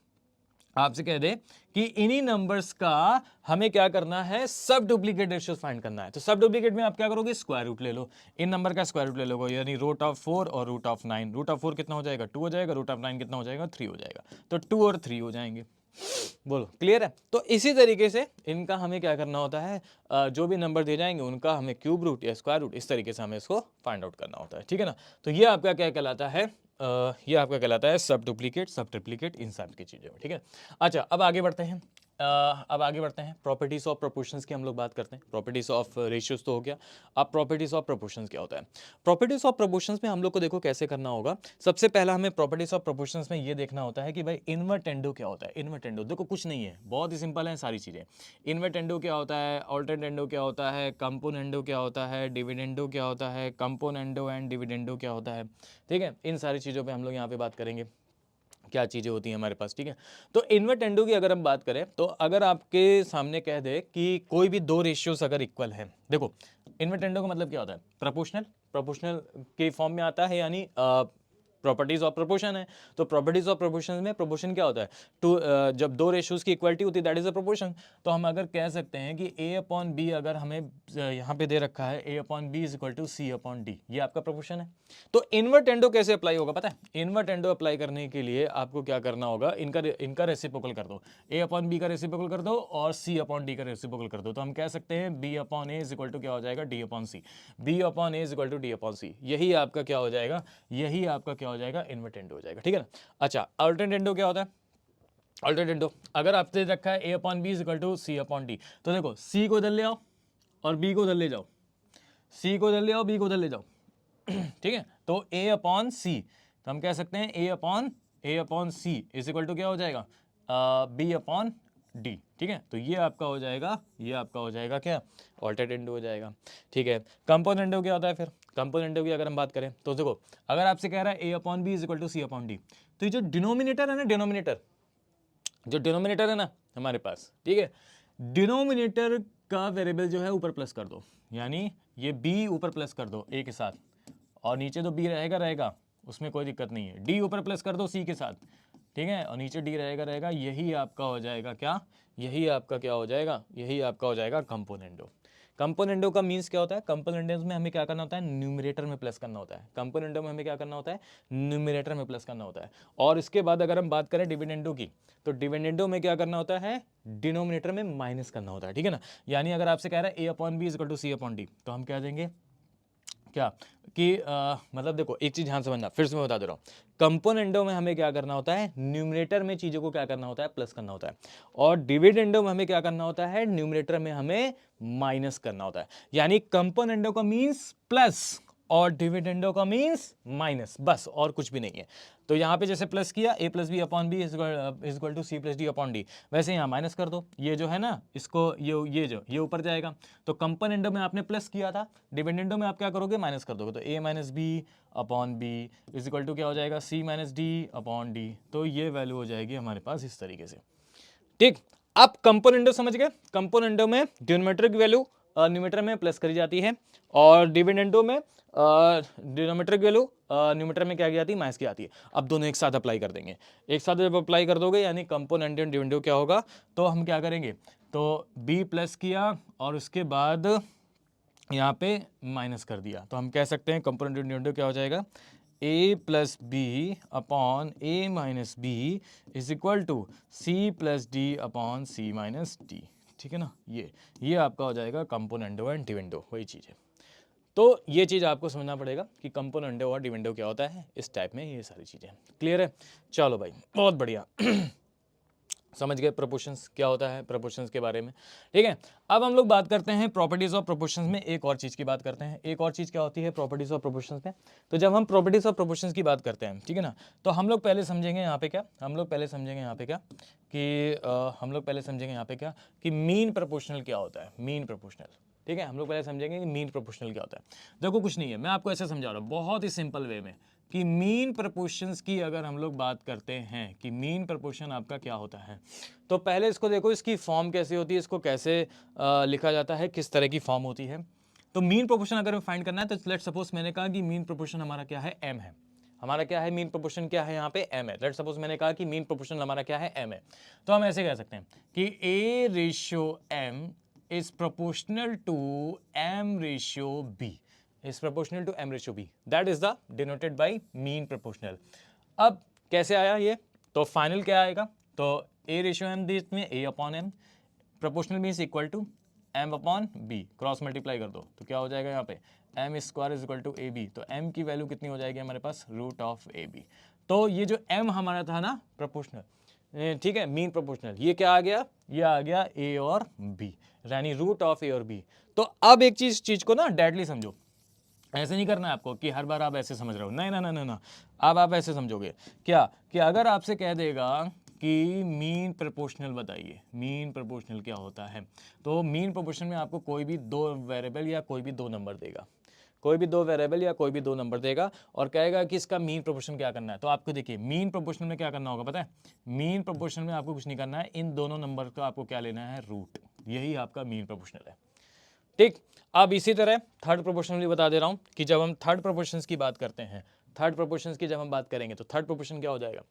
आपसे कह दे कि इन्हीं नंबर्स का हमें क्या करना है? सब डुप्लीकेट रेशियोज फाइंड करना है। तो सब डुप्लीकेट में आप क्या करोगे? स्क्वायर रूट ले लो। इन नंबर का स्क्वायर रूट ले लोगे, यानी रूट ऑफ 4 और रूट ऑफ 9। रूट ऑफ 4 कितना हो जाएगा? 2 हो जाएगा। रूट ऑफ 9 कितना हो जाएगा? 3 हो जाएगा। तो 2 और 3 हो जाएंगे। बोलो क्लियर है? तो इसी तरीके से इनका हमें क्या करना होता है, जो भी नंबर दे जाएंगे उनका हमें क्यूब रूट या स्क्वायर रूट इस तरीके से हमें इसको फाइंड आउट करना होता है, ठीक है ना। तो ये आपका क्या कहलाता है? ये आपका कहलाता है सब डुप्लीकेट, सब ट्रिप्लीकेट, इन सब की चीज़ें, ठीक है। अच्छा अब आगे बढ़ते हैं। अब आगे बढ़ते हैं, प्रॉपर्टीज ऑफ प्रोपोर्शंस की हम लोग बात करते हैं। प्रॉपर्टीज ऑफ रेशियोज तो हो गया, अब प्रॉपर्टीज ऑफ प्रोपोर्शंस क्या होता है? प्रॉपर्टीज ऑफ प्रोपोर्शंस में हम लोग को देखो कैसे करना होगा। सबसे पहला हमें प्रॉपर्टीज ऑफ प्रोपोर्शंस में ये देखना होता है कि भाई इन्वर्टेंडो क्या होता है। इन्वर्टेंडो देखो कुछ नहीं है, बहुत ही सिंपल है सारी चीज़ें। इन्वर्टेंडो क्या होता है, ऑल्टरनेंडो क्या होता है, कंपोनेंडो क्या होता है, डिविडेंडो क्या होता है, कंपोनेंडो एंड डिविडेंडो क्या होता है, ठीक है। इन सारी चीज़ों पर हम लोग यहाँ पे बात करेंगे क्या चीज़ें होती हैं हमारे पास, ठीक है। तो इन्वर्टेंडो की अगर हम बात करें तो अगर आपके सामने कह दे कि कोई भी दो रेशियोज अगर इक्वल है, देखो इन्वर्टेंडो का मतलब क्या होता है? प्रोपोर्शनल, प्रोपोर्शनल के फॉर्म में आता है, यानी प्रॉपर्टीज ऑफ प्रोपोर्शन है। तो प्रॉपर्टीज ऑफ प्रोपोर्शन में प्रोपोर्शन क्या होता है? जब दो रेशियोज की इक्वलिटी होती है दैट इज अ प्रोपोर्शन। तो हम अगर कह सकते हैं कि a अपॉन बी अगर हमें यहाँ पे दे रखा है a upon B is equal to C upon D, ये आपका प्रोपोर्शन है। तो इन्वर्टेंडो कैसे अप्लाई होगा पता है? इन्वर्टेंडो अप्लाई करने के लिए आपको क्या करना होगा, इनका रेसिप्रोकल कर दो, a अपॉन बी का रेसिप्रोकल कर दो और c अपॉन डी का रेसिप्रोकल कर दो। तो हम कह सकते हैं b upon A is equal to क्या हो जाएगा? d upon C. b upon A is equal to d upon C, यही आपका क्या हो जाएगा? यही आपका क्या हो जाएगा? इन्वर्टेंडो हो जाएगा, ठीक है ना। अच्छा अल्टरनेंडो क्या होता है? अल्टरनेंडो अगर आपने रखा है a upon B is equal to C upon D, तो देखो c को इधर ले आओ और b को इधर ले जाओ, c को इधर ले आओ, b को इधर ले जाओ, ठीक है। तो a अपॉन सी, तो हम कह सकते हैं a upon C is equal to क्या हो जाएगा? b अपॉन डी, ठीक है। तो ये आपका हो जाएगा, ये आपका हो जाएगा क्या? ऑल्टरनेंडो हो जाएगा, ठीक है। कंपोनेंडो क्या होता है फिर? कंपोनेंडो की अगर हम बात करें तो देखो अगर आपसे कह रहा है a upon B is equal to C upon D, तो ये जो डिनोमिनेटर है ना, डिनोमिनेटर है ना हमारे पास, ठीक है, डिनोमिनेटर का वेरिएबल जो है ऊपर प्लस कर दो, यानी ये b ऊपर प्लस कर दो a के साथ, और नीचे तो b रहेगा, उसमें कोई दिक्कत नहीं है। d ऊपर प्लस कर दो c के साथ, ठीक है, और नीचे d रहेगा। यही आपका हो जाएगा क्या? यही आपका क्या हो जाएगा? यही आपका हो जाएगा कंपोनेंडो। कंपोनेंडो का मीन्स क्या होता है? कंपोनेंडो में हमें क्या करना होता है? न्यूमरेटर में प्लस करना होता है। कंपोनेंडो में हमें क्या करना होता है? न्यूमरेटर में प्लस करना होता है। और इसके बाद अगर हम बात करें डिविडेंडो की, तो डिविडेंडो में क्या करना होता है? डिनोमिनेटर में माइनस करना होता है, ठीक है ना। यानी अगर आपसे कह रहा है a upon B is equal to C upon D, तो हम क्या देंगे क्या कि मतलब देखो एक चीज ध्यान समझना, फिर से मैं बता दे रहा हूँ। कंपोनेंडो में हमें क्या करना होता है? न्यूमरेटर में चीजों को क्या करना होता है? प्लस करना होता है। और डिविडेंडो में हमें क्या करना होता है? न्यूमरेटर में हमें माइनस करना होता है। यानी कंपोनेंडो का मीन्स प्लस और डिविडेंडो का मीन्स माइनस, बस और कुछ भी नहीं है। तो यहाँ पे जैसे प्लस किया a plus B upon B is equal to C plus D upon D, वैसे यहाँ माइनस कर दो। ये जो है ना इसको ये ऊपर जाएगा। तो कंपोनेंडो में आपने प्लस किया था, डिविडेंडो में आप क्या करोगे? माइनस कर दोगे। तो a minus B upon B is equal to क्या हो जाएगा? c minus D upon D. तो ये वैल्यू हो जाएगी हमारे पास इस तरीके से, ठीक। अब कंपोनेंडो समझ गए? कंपोनेंडो में डिनोमिनेटर की वैल्यू न्यूमरेटर में प्लस करी जाती है, और डिविडेंडो में डिनोमिनेटर की वैल्यू न्यूमरेटर में क्या की जाती है? माइनस की जाती है। अब दोनों एक साथ अप्लाई कर देंगे। एक साथ जब अप्लाई कर दोगे यानी कंपोनेंट एंड डिविडेंडो क्या होगा? तो हम क्या करेंगे? तो b प्लस किया और उसके बाद यहाँ पे माइनस कर दिया, तो हम कह सकते हैं कंपोनेंट एंड डिविडेंडो क्या हो जाएगा? a plus B upon a minus B is equal to C plus D upon C minus D, ठीक है ना। ये आपका हो जाएगा कंपोनेंडो एंड डिविडेंडो, वही चीज़ है। तो ये चीज़ आपको समझना पड़ेगा कि कंपोनेंडो और डिविडेंडो क्या होता है इस टाइप में, ये सारी चीज़ें क्लियर है। चलो भाई बहुत बढ़िया। समझ गए प्रोपोर्शंस क्या होता है, प्रोपोर्शंस के बारे में, ठीक है। अब हम लोग बात करते हैं प्रॉपर्टीज ऑफ प्रोपोर्शंस में एक और चीज़ की बात करते हैं। एक और चीज़ क्या होती है प्रॉपर्टीज ऑफ प्रोपोर्शंस में? तो जब हम प्रॉपर्टीज ऑफ प्रोपोर्शंस की बात करते हैं, ठीक है ना, तो हम लोग पहले समझेंगे यहाँ पे क्या, हम लोग पहले समझेंगे यहाँ पे क्या कि हम लोग पहले समझेंगे यहाँ पे क्या कि मीन प्रोपोर्शनल क्या होता है, मीन प्रोपोर्शनल, ठीक है। हम लोग पहले समझेंगे कि मीन प्रोपोर्शनल क्या होता है। देखो कुछ नहीं है, मैं आपको ऐसे समझा रहा हूँ बहुत ही सिंपल वे में कि मीन प्रोपोर्शंस की अगर हम लोग बात करते हैं कि मीन प्रोपोर्शन आपका क्या होता है, तो पहले इसको देखो, इसकी फॉर्म कैसी होती है, इसको कैसे लिखा जाता है, किस तरह की फॉर्म होती है। तो मीन प्रोपोर्शन अगर हमें फाइंड करना है तो लेट सपोज मैंने कहा कि मीन प्रोपोर्शन हमारा क्या है, एम है। हमारा क्या है मीन प्रोपोर्शन, क्या है यहाँ पे एम है। लेट सपोज मैंने कहा कि मीन प्रोपोर्शन हमारा क्या है, एम है। तो हम ऐसे कह सकते हैं कि A ratio M is proportional to M ratio B, is proportional to m ratio b, that is the denoted by mean proportional। अब कैसे आया ये, तो फाइनल क्या आएगा, तो a रेशियो m दी इसमें a अपॉन m, proportional means equal to m upon b, cross multiply कर दो तो क्या हो जाएगा यहाँ पे m square is equal to A B, तो m की वैल्यू कितनी हो जाएगी हमारे पास, रूट ऑफ ए बी। तो ये जो m हमारा था ना प्रोपोर्शनल, ठीक है, मीन प्रोपोर्शनल, ये क्या आ गया, ये आ गया a और b, यानी रूट ऑफ a और b। तो अब एक चीज को ना डेडली समझो, ऐसे नहीं करना है आपको कि हर बार आप ऐसे समझ रहे हो, नहीं ना ना ना ना, अब आप ऐसे समझोगे क्या कि अगर आपसे कह देगा कि मीन प्रोपोर्शनल बताइए, मीन प्रोपोर्शनल क्या होता है, तो मीन प्रोपोर्शनल में आपको कोई भी दो वेरिएबल या कोई भी दो नंबर देगा, कोई भी दो वेरिएबल या कोई भी दो नंबर देगा और कहेगा कि इसका मीन प्रोपोर्शन क्या करना है। तो आपको देखिए मीन प्रोपोर्शनल में क्या करना होगा पता है, मीन प्रोपोर्शनल में आपको कुछ नहीं करना है, इन दोनों नंबर का आपको क्या लेना है, रूट, यही आपका मीन प्रोपोर्शनल है, ठीक। अब इसी तरह थर्ड प्रोपोर्शन भी बता दे रहा हूं कि जब हम थर्ड प्रोपोर्शन की बात करते हैं, थर्ड प्रोपोर्शन की जब हम बात करेंगे तो थर्ड प्रोपोर्शन क्या हो जाएगा,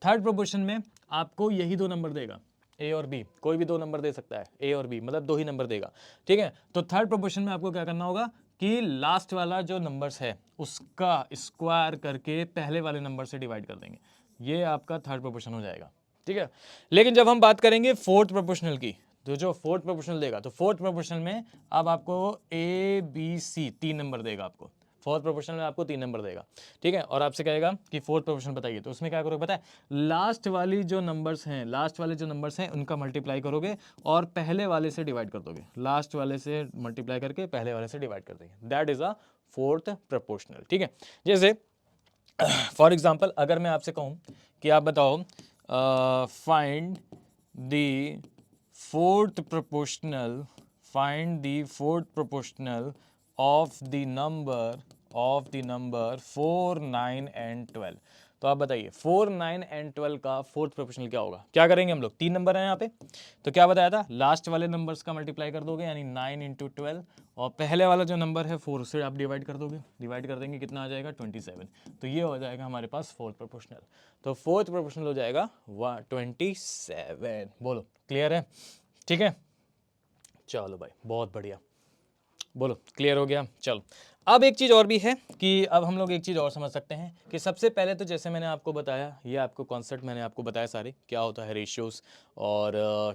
थर्ड प्रोपोर्शन में आपको यही दो नंबर देगा, ए और बी, कोई भी दो नंबर दे सकता है, ए और बी मतलब दो ही नंबर देगा, ठीक है। तो थर्ड प्रोपोर्शन में आपको क्या करना होगा कि लास्ट वाला जो नंबर्स है उसका स्क्वायर करके पहले वाले नंबर से डिवाइड कर देंगे, ये आपका थर्ड प्रोपोर्शन हो जाएगा, ठीक है। लेकिन जब हम बात करेंगे फोर्थ प्रोपोर्शनल की, तो जो फोर्थ प्रोपोर्शनल देगा, तो फोर्थ प्रोपोर्शनल में अब आपको ए बी सी तीन नंबर देगा, आपको फोर्थ प्रोपोर्शनल में आपको तीन नंबर देगा, ठीक है। और आपसे कहेगा कि फोर्थ प्रोपोर्शनल बताइए, तो उसमें क्या करोगे पता है, लास्ट वाली जो नंबर्स हैं, लास्ट वाले जो नंबर्स हैं उनका मल्टीप्लाई करोगे और पहले वाले से डिवाइड कर दोगे, लास्ट वाले से मल्टीप्लाई करके पहले वाले से डिवाइड कर देंगे, that is a fourth proportional, ठीक है। जैसे फॉर एग्जाम्पल अगर मैं आपसे कहूँ कि आप बताओ find the fourth proportional, find the fourth proportional of the number 4, 9 and 12। तो आप बताइए 4, 9 and 12 का फोर्थ प्रोपोर्शनल क्या होगा, क्या करेंगे हम लोग, तीन नंबर है यहाँ पे, तो क्या बताया था, लास्ट वाले नंबर्स का मल्टीप्लाई कर दोगे यानी 9 इंटू 12 और पहले वाला जो नंबर है 4 से आप डिवाइड कर दोगे, डिवाइड कर देंगे कितना आ जाएगा 27। तो ये हो जाएगा हमारे पास फोर्थ प्रोपोर्शनल, तो फोर्थ प्रोपोर्शनल हो जाएगा 27। बोलो क्लियर है, ठीक है, चलो भाई बहुत बढ़िया, बोलो क्लियर हो गया। चलो अब एक चीज़ और भी है कि अब हम लोग एक चीज़ और समझ सकते हैं कि सबसे पहले तो जैसे मैंने आपको बताया, ये आपको कॉन्सेप्ट मैंने आपको बताया सारे, क्या होता है रेशियोज और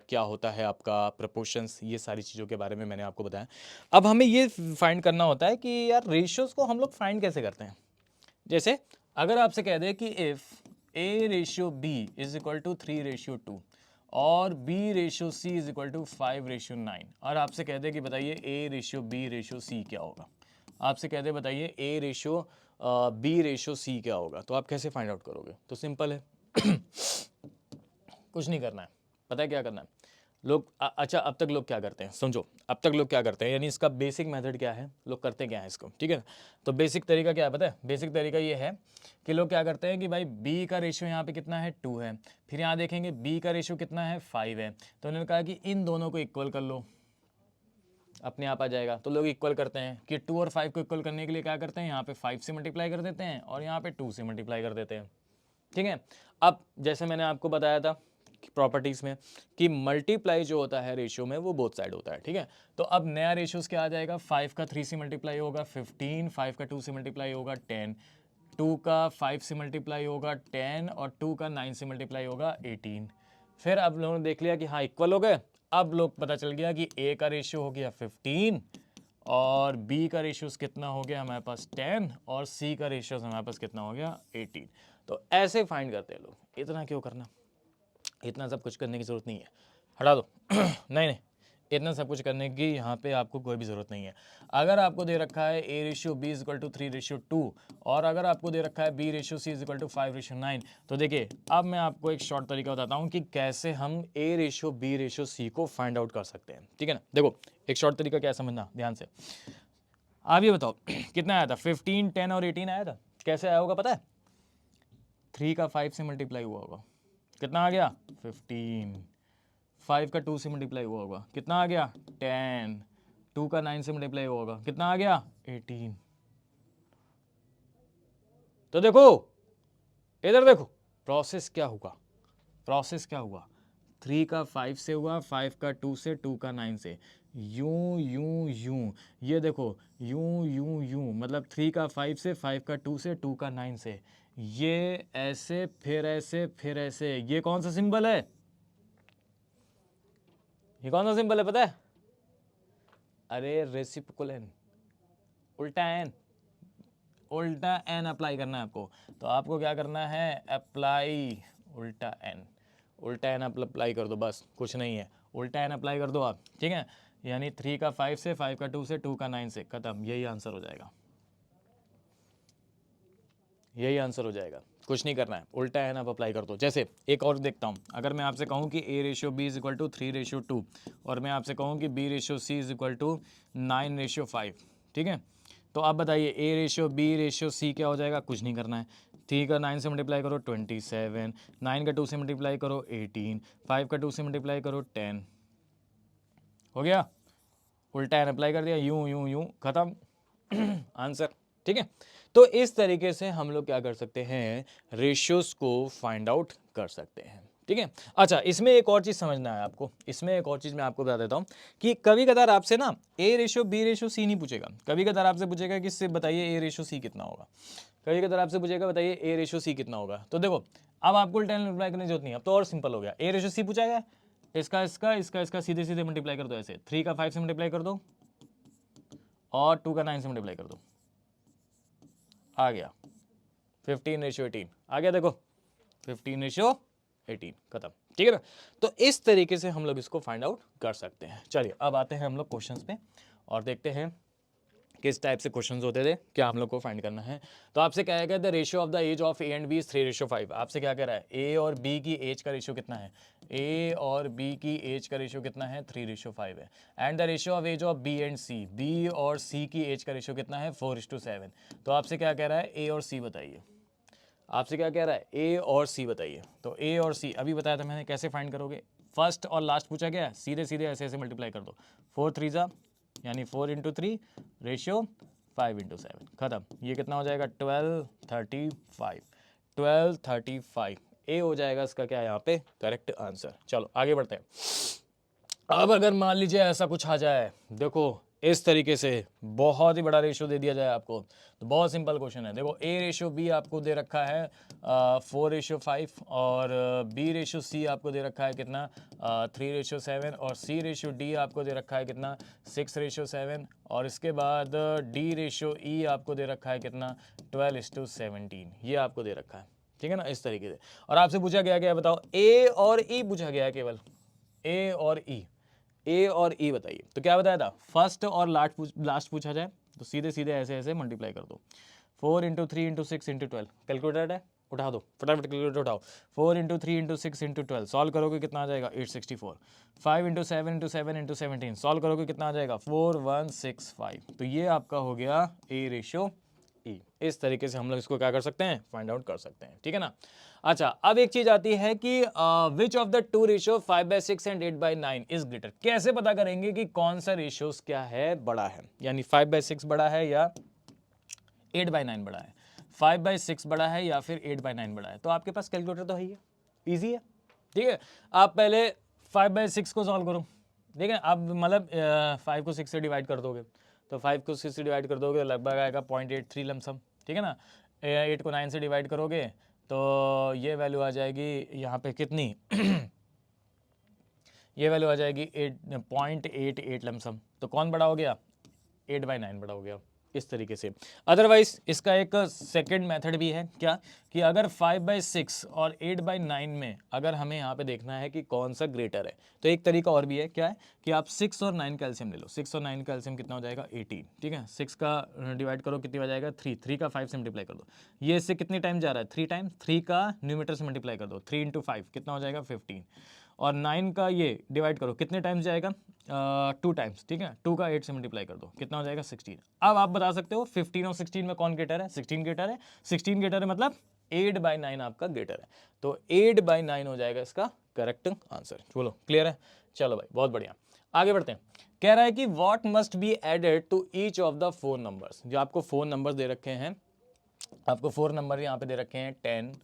क्या होता है आपका प्रपोर्शंस, ये सारी चीज़ों के बारे में मैंने आपको बताया। अब हमें ये फाइंड करना होता है कि यार रेशियोज़ को हम लोग फाइंड कैसे करते हैं। जैसे अगर आपसे कह दे कि if A ratio B is equal to 3:2 और b ratio c is equal to 5:9 और आपसे कह दे कि बताइए a ratio b ratio c क्या होगा, आपसे कह दे बताइए a ratio b ratio c क्या होगा, तो आप कैसे फाइंड आउट करोगे, तो सिंपल है कुछ नहीं करना है, पता है क्या करना है लोग, अच्छा अब तक लोग क्या करते हैं समझो, अब तक लोग क्या करते हैं, यानी इसका बेसिक मेथड क्या है, लोग करते क्या है इसको, ठीक है। तो बेसिक तरीका क्या है पता है, बेसिक तरीका ये है कि लोग क्या करते हैं कि भाई b का रेशियो यहाँ पे कितना है 2 है, फिर यहाँ देखेंगे b का रेशियो कितना है 5 है, तो उन्होंने कहा कि इन दोनों को इक्वल कर लो, अपने आप आ जाएगा। तो लोग इक्वल करते हैं कि 2 और 5 को इक्वल करने के लिए क्या करते हैं, यहाँ पे 5 से मल्टीप्लाई कर देते हैं और यहाँ पे 2 से मल्टीप्लाई कर देते हैं, ठीक है। अब जैसे मैंने आपको बताया था प्रॉपर्टीज में कि मल्टीप्लाई जो होता है रेशियो में वो बोथ साइड होता है, ठीक है। तो अब नया रेशियोज क्या आ जाएगा, 5 का 3 से मल्टीप्लाई होगा 15, 5 का 2 से मल्टीप्लाई होगा 10, 2 का 5 से मल्टीप्लाई होगा 10 और 2 का 9 से मल्टीप्लाई होगा 18। फिर अब लोगों ने देख लिया कि हाँ इक्वल हो गए, अब लोग पता चल गया कि a का रेशियो हो गया 15 और b का रेशियो कितना हो गया हमारे पास 10 और c का रेशियो हमारे पास कितना हो गया 18। तो ऐसे फाइंड करते हैं लोग, इतना क्यों करना, इतना सब कुछ करने की ज़रूरत नहीं है, हटा दो नहीं नहीं, इतना सब कुछ करने की यहाँ पे आपको कोई भी ज़रूरत नहीं है। अगर आपको दे रखा है A ratio B is equal to 3 ratio 2 और अगर आपको दे रखा है B ratio C is equal to 5 ratio 9, तो देखिए अब मैं आपको एक शॉर्ट तरीका बताता हूँ कि कैसे हम A ratio B ratio C को फाइंड आउट कर सकते हैं, ठीक है ना। देखो एक शॉर्ट तरीका क्या है समझना ध्यान से। आप ये बताओ कितना आया था, 15, 10 और 18 आया था। कैसे आया होगा पता है, 3 का 5 से मल्टीप्लाई हुआ होगा, कितना आ गया 15, 5 का 2 से मल्टीप्लाई हुआ होगा, कितना आ गया 10, 2 का 9 से मल्टीप्लाई हुआ होगा, कितना आ गया 18। तो देखो इधर देखो प्रोसेस क्या हुआ, प्रोसेस क्या हुआ, 3 का 5 से हुआ, 5 का 2 से, 2 का 9 से, यूं यूं यूं, ये देखो यूं यूं यूं, मतलब 3 का 5 से, 5 का 2 से, 2 का 9 से, ये ऐसे फिर ऐसे फिर ऐसे। ये कौन सा सिंबल है, ये कौन सा सिंबल है पता है, अरे रेसिप्रोकल एन, उल्टा एन, उल्टा एन अप्लाई करना है आपको। तो आपको क्या करना है, अप्लाई उल्टा एन, उल्टा एन अप्लाई कर दो, बस कुछ नहीं है, उल्टा एन अप्लाई कर दो आप, ठीक है। यानी 3 का 5 से, 5 का 2 से, 2 का 9 से, खत्म, यही आंसर हो जाएगा, यही आंसर हो जाएगा, कुछ नहीं करना है, उल्टा एन आप अप्लाई कर दो। जैसे एक और देखता हूँ, अगर मैं आपसे कहूँ कि A ratio B is equal to 3 ratio 2 और मैं आपसे कहूँ कि B ratio C is equal to 9 ratio 5, ठीक है। तो आप बताइए A ratio B ratio C क्या हो जाएगा, कुछ नहीं करना है। 3 का 9 से मल्टीप्लाई करो 27, 9 का 2 से मल्टीप्लाई करो 18, 5 का 2 से मल्टीप्लाई करो 10, हो गया, उल्टा एन अप्लाई कर दिया, यूं यूं यूं, खत्म आंसर, ठीक है। तो इस तरीके से हम लोग क्या कर सकते हैं, रेशियोज को फाइंड आउट कर सकते हैं, ठीक है। अच्छा इसमें एक और चीज समझना है आपको, इसमें एक और चीज मैं आपको बता देता हूं कि कभी कदार आपसे ना A ratio B ratio C नहीं पूछेगा, कभी कदार आपसे पूछेगा कि इससे बताइए A रेशियो C कितना होगा, कभी कदार आपसे पूछेगा बताइए A रेशियो C कितना होगा। तो देखो अब आपको उल्टा अप्लाई करने की जरूरत नहीं है, अब तो और सिंपल हो गया, A रेशियो C पूछा गया, इसका इसका इसका इसका सीधे सीधे मल्टीप्लाई कर दो, ऐसे 3 का 5 से मल्टीप्लाई कर दो और 2 का 9 से मल्टीप्लाई कर दो, आ गया 15 रेशियो 18, आ गया देखो 15 रेशियो 18, खत्म, ठीक है ना। तो इस तरीके से हम लोग इसको फाइंड आउट कर सकते हैं। चलिए अब आते हैं हम लोग क्वेश्चंस पे और देखते हैं किस टाइप से क्वेश्चंस होते थे, क्या हम लोग को फाइंड करना है। तो आपसे क्या है, the ratio of the age of A and B is 3 ratio 5। आपसे क्या कह रहा है, ए और बी की एज का रेशियो कितना है, ए और बी की एज का रेशियो कितना है, 3 रेशियो 5 है। And the ratio of age of B and C, B और सी की एज का रेशियो कितना है, 4:7। तो आपसे क्या कह रहा है, ए और सी बताइए, आपसे क्या कह रहा है, ए और सी बताइए। तो ए और सी अभी बताया था मैंने, कैसे फाइंड करोगे, फर्स्ट और लास्ट पूछा गया, सीधे सीधे ऐसे ऐसे मल्टीप्लाई कर दो, 4 3 यानी 4 × 3 रेशियो 5 × 7, खत्म। ये कितना हो जाएगा, 1235, 1235 ए हो जाएगा इसका क्या यहाँ पे करेक्ट आंसर। चलो आगे बढ़ते हैं। अब अगर मान लीजिए ऐसा कुछ आ जाए, देखो इस तरीके से बहुत ही बड़ा रेशियो दे दिया जाए आपको, तो बहुत सिंपल क्वेश्चन है। देखो ए रेशियो बी आपको दे रखा है 4:5 और बी रेशियो सी आपको दे रखा है कितना 3:7 और सी रेशियो डी आपको दे रखा है कितना 6:7 और इसके बाद डी रेशियो ई आपको दे रखा है कितना 12:17, ये आपको दे रखा है, ठीक है ना, इस तरीके से। और आपसे पूछा गया क्या बताओ, ए और ई पूछा गया है, केवल ए और ई, ए और ई बताइए। तो क्या बताया था, फर्स्ट और लास्ट पूछा जाए तो सीधे सीधे ऐसे ऐसे मल्टीप्लाई कर दो, 4 × 3 × 6 × 12, कैलकुलेटर है उठा दो फटाफट, कैलकुलेटर उठाओ, 4 × 3 × 6 × 12 सॉल्व करोगे कितना आ जाएगा 864, 5 × 7 × 7 × 17 सॉल्व करोगे कितना आ जाएगा 4165। तो ये आपका हो गया ए रेशियो ई। इस तरीके से हम लोग इसको क्या कर सकते हैं, फाइंड आउट कर सकते हैं, ठीक है ना। अच्छा अब एक चीज आती है कि which of the two ratio 5/6 and 8/9 is greater. कैसे पता करेंगे कि कौन सा रेशियोस क्या है बड़ा है, यानी 5/6 बड़ा है या 8/9 बड़ा है, 5/6 बड़ा है या फिर 8/9 बड़ा है। तो आपके पास कैलकुलेटर तो है ही है, ईजी है, ठीक है। आप पहले 5/6 को सॉल्व करो, ठीक है। आप मतलब 5 को 6 से डिवाइड कर दोगे, तो 5 को 6 से डिवाइड कर दोगे लगभग आएगा 0.83 लमसम, ठीक है ना। 8 को 9 से डिवाइड करोगे तो ये वैल्यू आ जाएगी यहाँ पे कितनी ये वैल्यू आ जाएगी 0.88 लमसम। तो कौन बड़ा हो गया, 8/9 बड़ा हो गया, इस तरीके से। अदरवाइज इसका एक सेकंड मेथड भी है, क्या कि अगर 5/6 और 8/9 में अगर हमें यहाँ पे देखना है कि कौन सा ग्रेटर है, तो एक तरीका और भी है, क्या है कि आप 6 और 9 का एलसीएम ले लो। 6 और 9 का एलसीएम कितना हो जाएगा 18, ठीक है। 6 का डिवाइड करो कितनी हो जाएगा 3, 3 का 5 से मल्टीप्लाई कर दो, ये इससे कितने टाइम जा रहा है 3 टाइम, 3 का न्यूमरेटर से मल्टीप्लाई कर दो, 3 × 5 कितना हो जाएगा 15, और 9 का ये डिवाइड करो कितने टाइम्स जाएगा 2 टाइम्स, ठीक है। 2 का 8 से मल्टीप्लाई कर दो कितना हो जाएगा 16। अब आप बता सकते हो 15 और 16 में कौन ग्रेटर है, 16 ग्रेटर है। 16 ग्रेटर है मतलब 8/9 आपका ग्रेटर है, तो 8/9 हो जाएगा इसका करेक्ट आंसर। बोलो क्लियर है, चलो भाई बहुत बढ़िया, आगे बढ़ते हैं। कह रहा है कि what must be added to each of the 4 numbers. जो आपको 4 नंबर्स दे रखे हैं, आपको 4 नंबर यहाँ पे दे रखे हैं 10,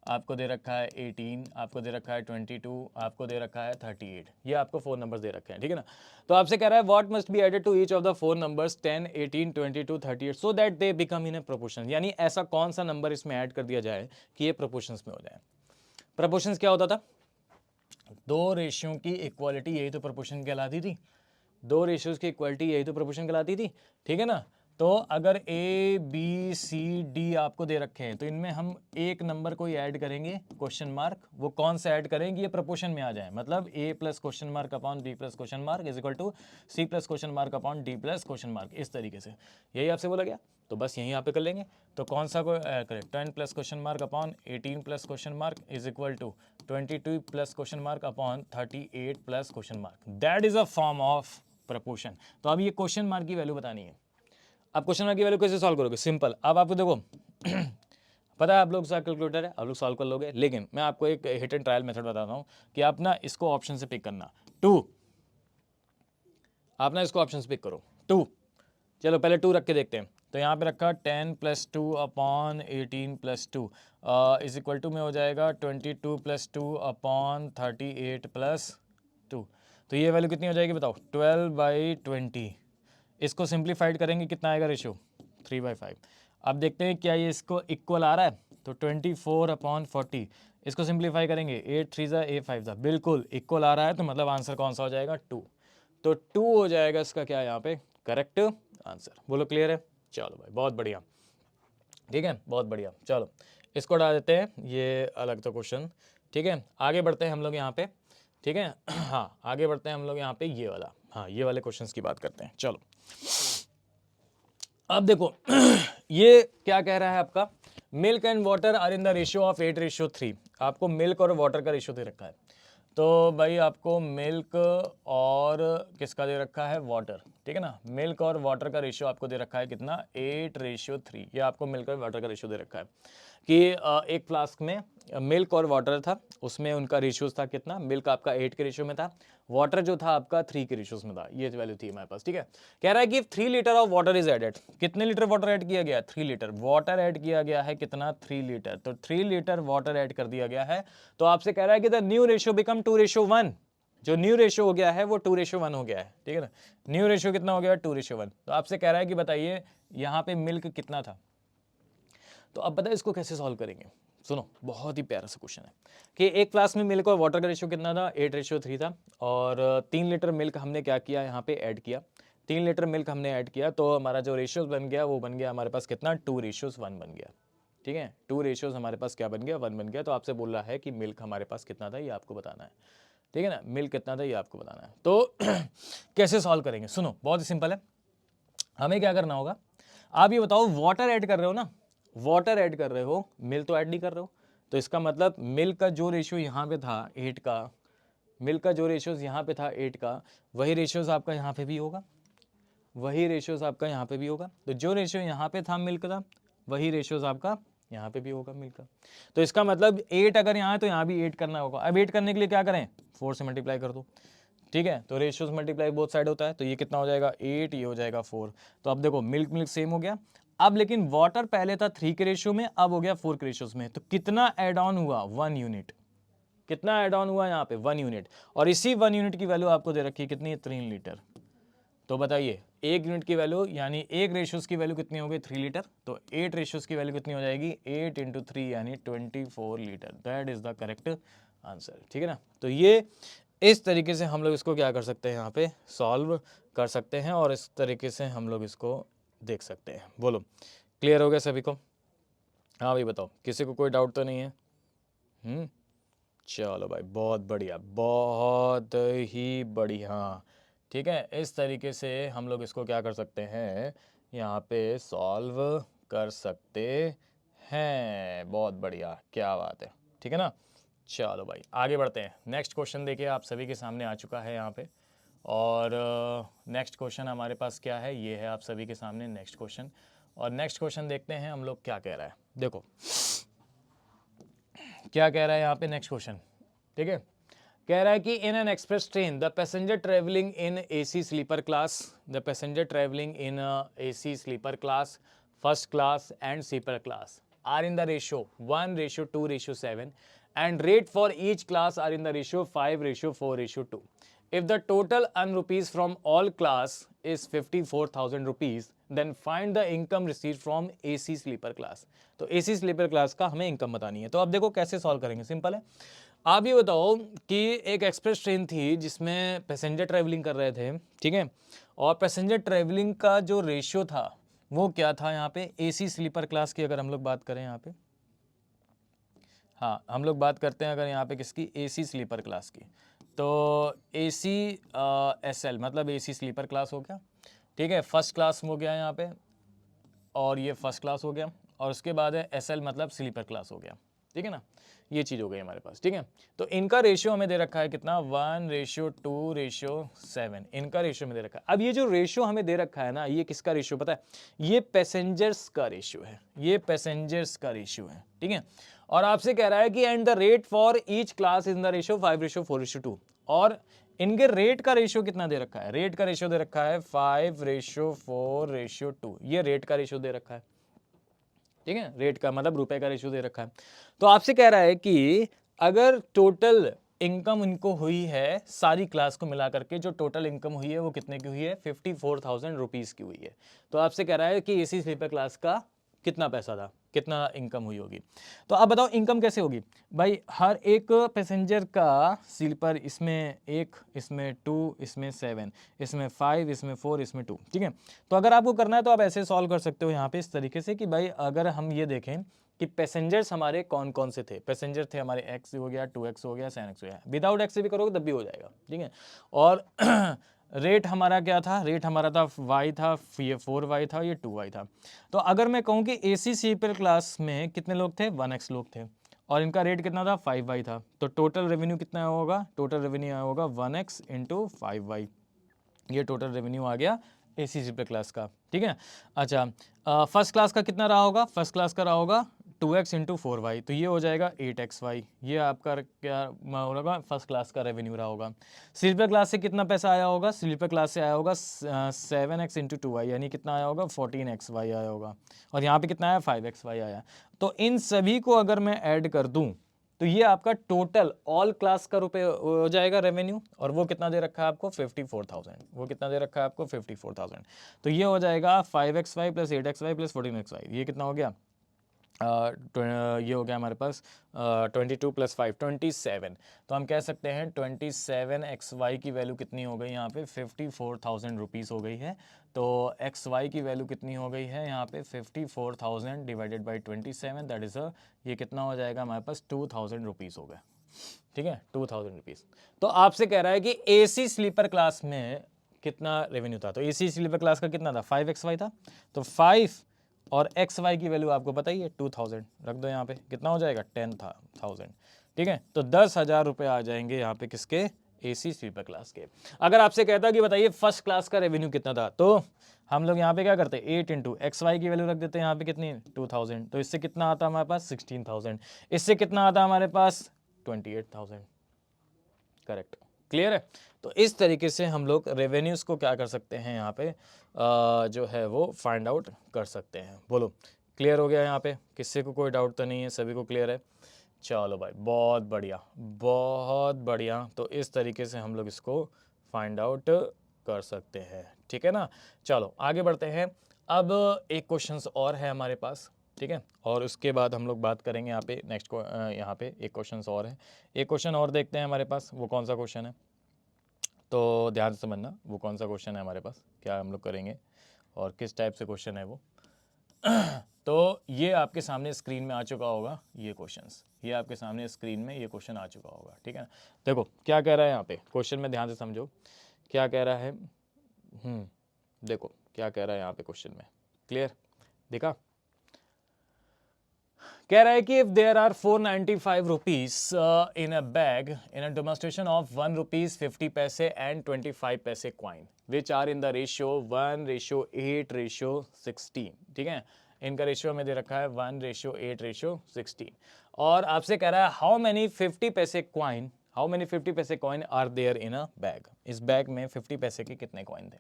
आपको दे रखा है 18, आपको दे रखा है 22, आपको दे रखा है 38, ये आपको 4 नंबर्स दे रखे हैं, ठीक है ना। तो आपसे कह रहा है what must be added to each of the 4 numbers 10, 18, 22, 38 so that they become in a proportion, यानी ऐसा कौन सा नंबर इसमें ऐड कर दिया जाए कि ये प्रोपोर्शंस में हो जाए। प्रोपोर्शंस क्या होता था, दो रेशियो की इक्वालिटी, यही तो प्रोपोर्शन कहलाती थी। दो रेशियोज की इक्वालिटी यही तो प्रोपोर्शन कहलाती थी, ठीक है ना। तो अगर ए बी सी डी आपको दे रखे हैं, तो इनमें हम एक नंबर कोई ऐड करेंगे क्वेश्चन मार्क, वो कौन सा ऐड करेंगे ये प्रोपोर्शन में आ जाए, मतलब A plus question mark upon B plus question mark is equal to C plus question mark upon D plus question mark, इस तरीके से। यही आपसे बोला गया, तो बस यहीं यहाँ पे कर लेंगे। तो कौन सा को करें, 10 plus question mark upon 18 plus question mark is equal to 22 plus question mark upon 38 plus question mark, that is a form of proportion. तो अब ये क्वेश्चन मार्क की वैल्यू बतानी है। अब क्वेश्चन मार्क की वैल्यू कैसे सॉल्व करोगे, सिंपल। अब आपको देखो पता है आप लोग साथ कैलकुलेटर है, आप लोग सॉल्व कर लोगे, लेकिन मैं आपको एक हिट एंड ट्रायल मेथड बताता हूँ कि आप ना इसको ऑप्शन से पिक करना 2, आप ना इसको ऑप्शन से पिक करो 2। चलो पहले 2 रख के देखते हैं। तो यहाँ पे रखा 10 + 2 अपॉन 18 + 2 इज इक्वल टू में हो जाएगा 22 + 2 अपॉन 38 + 2। तो ये वैल्यू कितनी हो जाएगी बताओ, 12/20। इसको सिंप्लीफाइड करेंगे कितना आएगा रेशियो 3/5। अब देखते हैं क्या ये इसको इक्वल आ रहा है, तो 24/40। इसको सिंप्लीफाई करेंगे 8 3 ज़ा 8 5 ज़ा, बिल्कुल इक्वल आ रहा है, तो मतलब आंसर कौन सा हो जाएगा 2। तो 2 हो जाएगा इसका क्या यहाँ पे करेक्ट आंसर। बोलो क्लियर है, चलो भाई बहुत बढ़िया, ठीक है बहुत बढ़िया। चलो इसको हटा देते हैं, ये अलग तो क्वेश्चन, ठीक है। आगे बढ़ते हैं हम लोग यहाँ पे, ठीक है। हाँ आगे बढ़ते हैं हम लोग यहाँ पे, ये वाला, हाँ ये वाले क्वेश्चंस की बात करते हैं। चलो अब देखो ये क्या कह रहा है आपका, milk and water are in the ratio of 8:3। आपको मिल्क और वाटर का रेशियो दे रखा है, तो भाई आपको मिल्क और किसका दे रखा है वाटर, ठीक है ना। मिल्क और वाटर का रेशियो आपको दे रखा है कितना 8:3, ये आपको मिल्क और वाटर का रेशियो दे रखा है कि एक फ्लास्क में मिल्क और वाटर था, उसमें उनका रेशियोज था कितना, मिल्क आपका 8 के रेशियो में था, वाटर जो था आपका 3 के रेशियोज में था, ये वैल्यू थी हमारे पास, ठीक है। कह रहा है कि 3 litre of water is added, कितने लीटर वाटर ऐड किया गया 3 लीटर वाटर ऐड किया गया है, कितना 3 लीटर, तो 3 लीटर वाटर ऐड कर दिया गया है। तो आपसे कह रहा है कि द न्यू रेशियो बिकम 2:1, जो न्यू रेशियो हो गया है वो 2:1 हो गया है, ठीक है ना। न्यू रेशियो कितना हो गया 2:1। तो आपसे कह रहा है कि बताइए यहाँ पे मिल्क कितना था। तो अब बताइए इसको कैसे सॉल्व करेंगे, सुनो बहुत ही प्यारा सा क्वेश्चन है कि एक फ्लास्क में मिल्क और वाटर का रेशियो कितना था 8:3 था, और 3 लीटर मिल्क हमने क्या किया यहाँ पे ऐड किया, 3 लीटर मिल्क हमने ऐड किया, तो हमारा जो रेशियोज बन गया वो बन गया हमारे पास कितना 2:1 बन गया, ठीक है। 2 रेशियोज हमारे पास क्या बन गया 1 बन गया। तो आपसे बोल रहा है कि मिल्क हमारे पास कितना था ये आपको बताना है, ठीक है ना, मिल्क कितना था ये आपको बताना है। तो कैसे सॉल्व करेंगे, सुनो बहुत ही सिंपल है। हमें क्या करना होगा, आप ये बताओ वाटर ऐड कर रहे हो ना, वाटर ऐड कर रहे हो, मिल्क तो ऐड नहीं कर रहे हो, तो इसका मतलब मिल्क का जो रेशियो यहाँ पे था 8 का, मिल्क का जो रेशियोज यहाँ पे था 8 का, वही रेशियोज आपका यहाँ पे भी होगा, वही रेशियोज आपका यहाँ पे भी होगा। तो जो रेशियो यहाँ पे था मिल्क का, वही रेशियोज आपका यहाँ पे भी होगा मिल्क का। तो इसका मतलब 8 अगर यहाँ है तो यहाँ भी 8 करना होगा। अब 8 करने के लिए क्या करें 4 से मल्टीप्लाई कर दो, ठीक है। तो रेशियोज मल्टीप्लाई बोथ साइड होता है, तो ये कितना हो जाएगा 8, ये हो जाएगा 4। तो अब देखो मिल्क मिल्क सेम हो गया। अब लेकिन वाटर पहले था 3 के रेशियो में, अब हो गया 4 के रेशियोज में, तो कितना एड ऑन हुआ 1 यूनिट, कितना एड ऑन हुआ यहाँ पे 1 यूनिट, और इसी 1 यूनिट की वैल्यू आपको दे रखी है कितनी 3 लीटर। तो बताइए 1 यूनिट की वैल्यू यानी 1 रेशियोज की वैल्यू कितनी हो गई 3 लीटर, तो 8 रेशियोज की वैल्यू कितनी हो जाएगी 8 × 3 यानी 24 litre, that is the correct answer, ठीक है ना। तो ये इस तरीके से हम लोग इसको क्या कर सकते हैं यहाँ पे सॉल्व कर सकते हैं, और इस तरीके से हम लोग इसको देख सकते हैं। बोलो क्लियर हो गया सभी को? हाँ भाई बताओ, किसी को कोई डाउट तो नहीं है? चलो भाई बहुत बढ़िया, बहुत ही बढ़िया। ठीक है, इस तरीके से हम लोग इसको क्या कर सकते हैं, यहाँ पे सॉल्व कर सकते हैं। बहुत बढ़िया, क्या बात है। ठीक है ना, चलो भाई आगे बढ़ते हैं। नेक्स्ट क्वेश्चन देखिए आप सभी के सामने आ चुका है यहाँ पे, और नेक्स्ट क्वेश्चन हमारे पास क्या है, ये है आप सभी के सामने नेक्स्ट क्वेश्चन। और नेक्स्ट क्वेश्चन देखते हैं हम लोग क्या कह रहा है। देखो क्या कह रहा है यहाँ पे नेक्स्ट क्वेश्चन। ठीक है, कह रहा है कि in an express train the passenger travelling in AC sleeper class, the passenger travelling in AC sleeper class, first class and sleeper class are in the ratio 1:2:7 and rate for each class are in the ratio 5:4:2. If the total earned rupees from all class is 54,000 rupees, then find the income received from AC sleeper class. तो AC sleeper class का हमें income बतानी है। तो अब देखो कैसे solve करेंगे, सिंपल है। आप ये बताओ कि एक एक्सप्रेस ट्रेन थी जिसमें पैसेंजर ट्रैवलिंग कर रहे थे, ठीक है, और पैसेंजर ट्रैवलिंग का जो रेशियो था वो क्या था यहाँ पे, एसी स्लीपर क्लास की अगर हम लोग बात करें यहाँ पे, हाँ हम लोग बात करते हैं अगर यहाँ पे किसकी, एसी स्लीपर क्लास की, तो एसी एसएल मतलब एसी स्लीपर क्लास हो गया। ठीक है, फर्स्ट क्लास हो गया यहाँ पे, और ये फर्स्ट क्लास हो गया, और उसके बाद है एसएल मतलब स्लीपर क्लास हो गया। ठीक है ना, ये चीज़ हो गई हमारे पास। ठीक है, तो इनका रेशियो हमें दे रखा है कितना, 1:2:7, इनका रेशियो हमें दे रखा है। अब ये जो रेशियो हमें दे रखा है ना, ये किसका रेशियो पता है, ये पैसेंजर्स का रेशियो है, ये पैसेंजर्स का रेशियो है। ठीक है, और आपसे कह रहा है कि and the rate for each class in the ratio 5:4:2, और इनके रेट का रेशियो कितना दे रखा है, रेट का रेशियो दे रखा है 5:4:2, ये रेट का रेशियो दे रखा है। ठीक है, रेट का मतलब रुपए का रेशियो दे रखा है। तो आपसे कह रहा है कि अगर टोटल इनकम इनको हुई है सारी क्लास को मिला करके, जो टोटल इनकम हुई है वो कितने की हुई है, 54,000 रुपीज़ की हुई है। तो आपसे कह रहा है कि एसी स्लीपर क्लास का कितना पैसा था, कितना इनकम हुई होगी। तो आप बताओ इनकम कैसे होगी भाई, हर एक पैसेंजर का स्लीपर, इसमें 1, इसमें 2, इसमें 7, इसमें 5, इसमें 4, इसमें 2। ठीक है, तो अगर आपको करना है तो आप ऐसे सॉल्व कर सकते हो यहाँ पे इस तरीके से कि भाई अगर हम ये देखें कि पैसेंजर्स हमारे कौन कौन से थे, पैसेंजर थे हमारे एक्स हो गया, 2x हो गया, 7x हो गया, विदाउट एक्स से भी करोगे तब भी हो जाएगा। ठीक है, और रेट हमारा क्या था, रेट हमारा था y था, ये 4y था, ये 2y था। तो अगर मैं कहूँ कि एसी स्लीपर क्लास में कितने लोग थे, 1x लोग थे, और इनका रेट कितना था, 5y था, तो टोटल रेवेन्यू कितना होगा, टोटल रेवेन्यू होगा 1x इंटू 5y, ये टोटल रेवेन्यू आ गया एसी स्लीपर क्लास का। ठीक है, अच्छा फर्स्ट क्लास का कितना रहा होगा, फर्स्ट क्लास का रहा होगा 2x इंटू 4y, तो ये हो जाएगा 8xy, ये आपका क्या होगा, फर्स्ट क्लास का रेवेन्यू रहा होगा। स्लीपर क्लास से कितना पैसा आया होगा, स्लीपर क्लास से आया होगा 7x इंटू 2y, यानी कितना आया होगा, 14xy आया होगा, और यहाँ पे कितना आया, 5xy आया। तो इन सभी को अगर मैं ऐड कर दूँ तो ये आपका टोटल ऑल क्लास का रुपए हो जाएगा रेवेन्यू, और वो कितना दे रखा है आपको, 54,000, वो कितना दे रखा है आपको, 54,000। तो ये हो जाएगा 5xy plus 8xy plus 14xy, ये कितना हो गया, ये हो गया हमारे पास 22 प्लस 5 27। तो हम कह सकते हैं 27xy की वैल्यू कितनी हो गई यहाँ पे, 54,000 रुपीज़ हो गई है। तो xy की वैल्यू कितनी हो गई है यहाँ पे, 54,000 डिवाइडेड बाई 27, दैट इज़ ये कितना हो जाएगा हमारे पास, 2,000 रुपीज़ हो गए। ठीक है, 2,000 रुपीज़। तो आपसे कह रहा है कि एसी स्लीपर क्लास में कितना रेवेन्यू था, तो एसी स्लीपर क्लास का कितना था, 5xy था, तो 5 और एक्स वाई की वैल्यू आपको पता ही है 2,000, रख दो यहाँ पे, कितना हो जाएगा 10,000। ठीक है, तो 10,000 रुपये आ जाएंगे यहाँ पे किसके, एसी स्लीपर क्लास के। अगर आपसे कहता कि बताइए फर्स्ट क्लास का रेवेन्यू कितना था, तो हम लोग यहाँ पे क्या करते हैं, 8 इंटू एक्स वाई की वैल्यू रख देते हैं यहाँ पे कितनी, 2,000, तो इससे कितना आता हमारे पास 16,000, इससे कितना आता हमारे पास 28,000। करेक्ट, क्लियर है। तो इस तरीके से हम लोग रेवेन्यूज़ को क्या कर सकते हैं यहाँ पे जो है वो फाइंड आउट कर सकते हैं। बोलो क्लियर हो गया यहाँ पे, किसी को कोई डाउट तो नहीं है, सभी को क्लियर है। चलो भाई बहुत बढ़िया, बहुत बढ़िया। तो इस तरीके से हम लोग इसको फाइंड आउट कर सकते हैं, ठीक है ना। चलो आगे बढ़ते हैं। अब एक क्वेश्चन और है हमारे पास, ठीक है, और उसके बाद हम लोग बात करेंगे यहाँ पे नेक्स्ट को, यहाँ पे एक क्वेश्चन और है, एक क्वेश्चन और देखते हैं हमारे पास, वो कौन सा क्वेश्चन है, तो ध्यान से समझना वो कौन सा क्वेश्चन है हमारे पास, क्या हम लोग करेंगे। और किस टाइप से क्वेश्चन है वो। तो ये आपके सामने स्क्रीन में आ चुका होगा, ये क्वेश्चंस, ये आपके सामने स्क्रीन में ये क्वेश्चन आ चुका होगा, ठीक है ना। देखो क्या कह रहा है यहाँ पे, क्वेश्चन में ध्यान से समझो क्या कह रहा है। देखो क्या कह रहा है यहाँ पे क्वेश्चन में, क्लियर देखा। कह रहा है कि if there are 495 rupees in a bag in a demonstration of 1 rupees 50 paise and 25 paise coin which are in the ratio 1:8:16, ठीक है। इनका रेशियो हमें दे रखा है 1:8:16 और आपसे कह रहा है हाउ मेनी 50 पैसे coin, how many 50 paise coin are there in a bag, इस बैग में 50 पैसे के कितने कॉइन थे।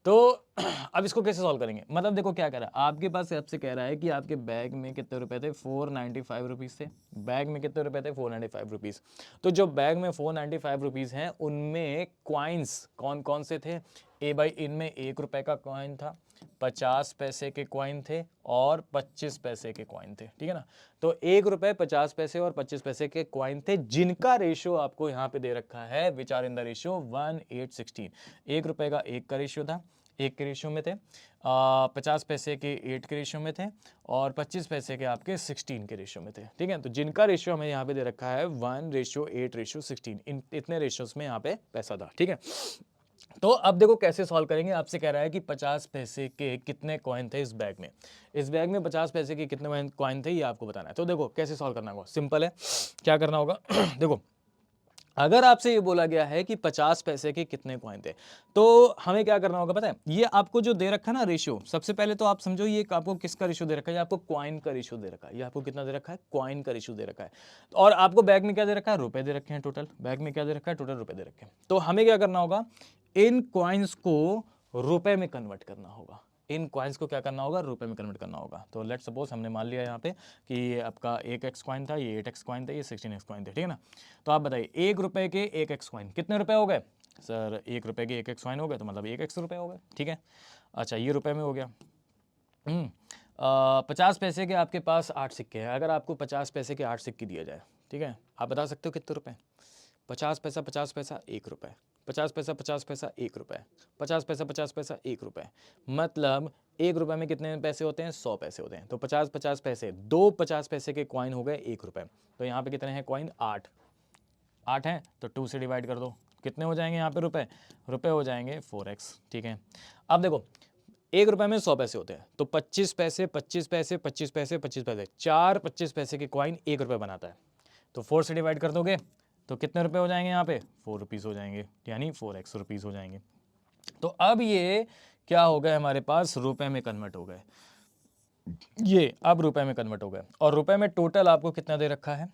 तो अब इसको कैसे सॉल्व करेंगे, मतलब देखो क्या कह रहा है, आपके पास आपसे कह रहा है कि आपके बैग में कितने रुपए थे, 495 रुपीज़ थे। बैग में कितने रुपए थे, 495 रुपीज़। तो जो बैग में 495 रुपीज़ हैं उनमें क्वाइंस कौन कौन से थे, ए भाई इनमें 1 रुपए का कॉइन था, 50 पैसे के कॉइन थे और 25 पैसे के कॉइन थे, ठीक है ना। तो 1 रुपए 50 पैसे और 25 पैसे के कॉइन थे जिनका रेशियो आपको यहाँ पे दे रखा है which are in the ratio 1:8:16। 1 रुपए का 1 का रेशियो था, 1 के रेशियो में थे, 50 पैसे के 8 के रेशियो में थे और 25 पैसे के आपके 16 के रेशियो में थे, ठीक है। तो जिनका रेशियो हमें यहाँ पे दे रखा है 1:8:16, इन इतने रेशियोस में यहाँ पे पैसा था, ठीक है। तो अब देखो कैसे सॉल्व करेंगे, आपसे कह रहा है कि 50 पैसे के कितने कॉइन थे इस बैग में, इस बैग में 50 पैसे के कितने कॉइन थे ये आपको बताना है। तो देखो कैसे सॉल्व करना होगा, सिंपल है, क्या करना होगा देखो अगर आपसे ये बोला गया है कि 50 पैसे के कितने कॉइन थे तो हमें क्या करना होगा पता है, ये आपको जो दे रखा है ना रेशियो, सबसे पहले तो आप समझो ये आपको किसका रेशियो दे रखा है, ये आपको कॉइन का रेशियो दे रखा है, ये आपको कितना दे रखा है, कॉइन का रेशियो दे रखा है। और आपको बैग में क्या दे रखा है, रुपए दे रखे हैं, टोटल बैग में क्या दे रखा है, टोटल रुपए दे रखे हैं। तो हमें क्या करना होगा, इन कॉइन्स को रुपए में कन्वर्ट करना होगा, इन कॉइन्स को क्या करना होगा, रुपए में कन्वर्ट करना होगा। तो लेट्स सपोज हमने मान लिया यहाँ पे कि ये आपका 1x कॉइन था, ये 8x कॉइन था, ये 16x कॉइन थे, ठीक है ना। तो आप बताइए 1 रुपए के 1x कॉइन कितने रुपए हो गए सर, 1 रुपए के 1x कॉइन हो गए तो मतलब 1x रुपए हो गए, ठीक है। अच्छा ये रुपए में हो गया। 50 पैसे के आपके पास 8 सिक्के हैं, अगर आपको 50 पैसे के 8 सिक्के दिया जाए, ठीक है, आप बता सकते हो कितने रुपए, 50 पैसा 50 पैसा 1 रुपए, 50 पैसा 50 पैसा 1 रुपए, 50 पैसा 50 पैसा 1 रुपए, मतलब 1 रुपए में कितने पैसे होते हैं, 100 पैसे होते हैं। तो 50 50 पैसे, 2 50 पैसे के कॉइन हो गए 1 रुपए। तो यहाँ पे कितने हैं कॉइन, 8 हैं, तो 2 से डिवाइड कर दो, कितने हो जाएंगे यहाँ पे रुपए, रुपए हो जाएंगे 4x, ठीक है। अब देखो 1 रुपए में 100 पैसे होते हैं, तो 25 पैसे 25 पैसे 25 पैसे 25 पैसे, 4 25 पैसे के कॉइन 1 रुपए बनाता है। तो 4 से डिवाइड कर दोगे तो कितने रुपए हो जाएंगे, यहाँ पे 4 रुपीज़ हो जाएंगे, यानी 4x रुपीज़ हो जाएंगे। तो अब ये क्या हो गए हमारे पास, रुपए में कन्वर्ट हो गए, ये अब रुपए में कन्वर्ट हो गए। और रुपए में टोटल आपको कितना दे रखा है,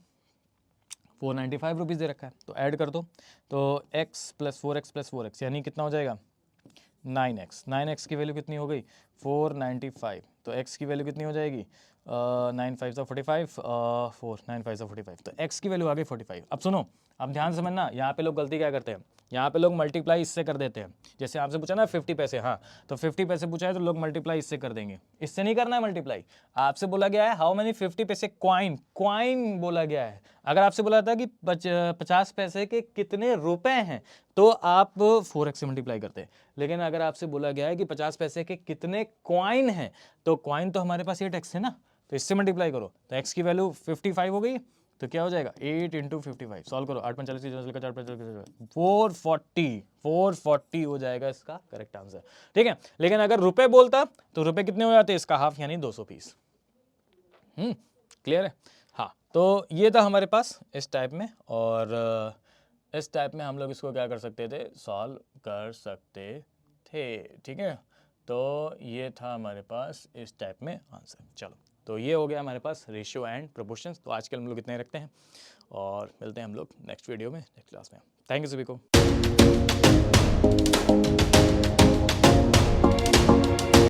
495 रुपीज़ दे रखा है। तो ऐड कर दो, तो x + 4x + 4x यानी कितना हो जाएगा 9x। 9x की वैल्यू कितनी हो गई 495, तो x की वैल्यू कितनी हो जाएगी 9 5 45, 4 9 5 45, तो x की वैल्यू आ गई 45। अब सुनो, अब ध्यान से समझना, यहाँ पे लोग गलती क्या करते हैं, यहाँ पे लोग मल्टीप्लाई इससे कर देते हैं। जैसे आपसे पूछा ना 50 पैसे, हाँ तो 50 पैसे पूछा है तो लोग मल्टीप्लाई इससे कर देंगे, इससे नहीं करना है मल्टीप्लाई। आपसे बोला गया है हाउ मेनी 50 पैसे क्वाइन, क्वाइन बोला गया है। अगर आपसे बोला था कि 50 पैसे के कितने रुपए हैं तो आप 4x से मल्टीप्लाई करते हैं, लेकिन अगर आपसे बोला गया है कि 50 पैसे के कितने कॉइन हैं तो कॉइन तो हमारे पास 8x है ना, तो इससे मल्टीप्लाई करो, तो x की वैल्यू 55 हो गई, तो क्या हो जाएगा 8 × 55, सॉल्व करो, 8 45 440 हो जाएगा इसका करेक्ट आंसर, ठीक है। लेकिन अगर रुपए बोलता तो रुपए कितने हो जाते, इसका हाफ यानी 200 पीस। क्लियर है, हाँ। तो ये था हमारे पास इस टाइप में, और इस टाइप में हम लोग इसको क्या कर सकते थे, सॉल्व कर सकते थे, ठीक है। तो ये था हमारे पास इस टाइप में आंसर। चलो, तो ये हो गया हमारे पास रेशियो एंड प्रोपोर्शंस। तो आज के हम लोग इतने रखते हैं और मिलते हैं हम लोग नेक्स्ट वीडियो में, नेक्स्ट क्लास में। थैंक यू सभी को।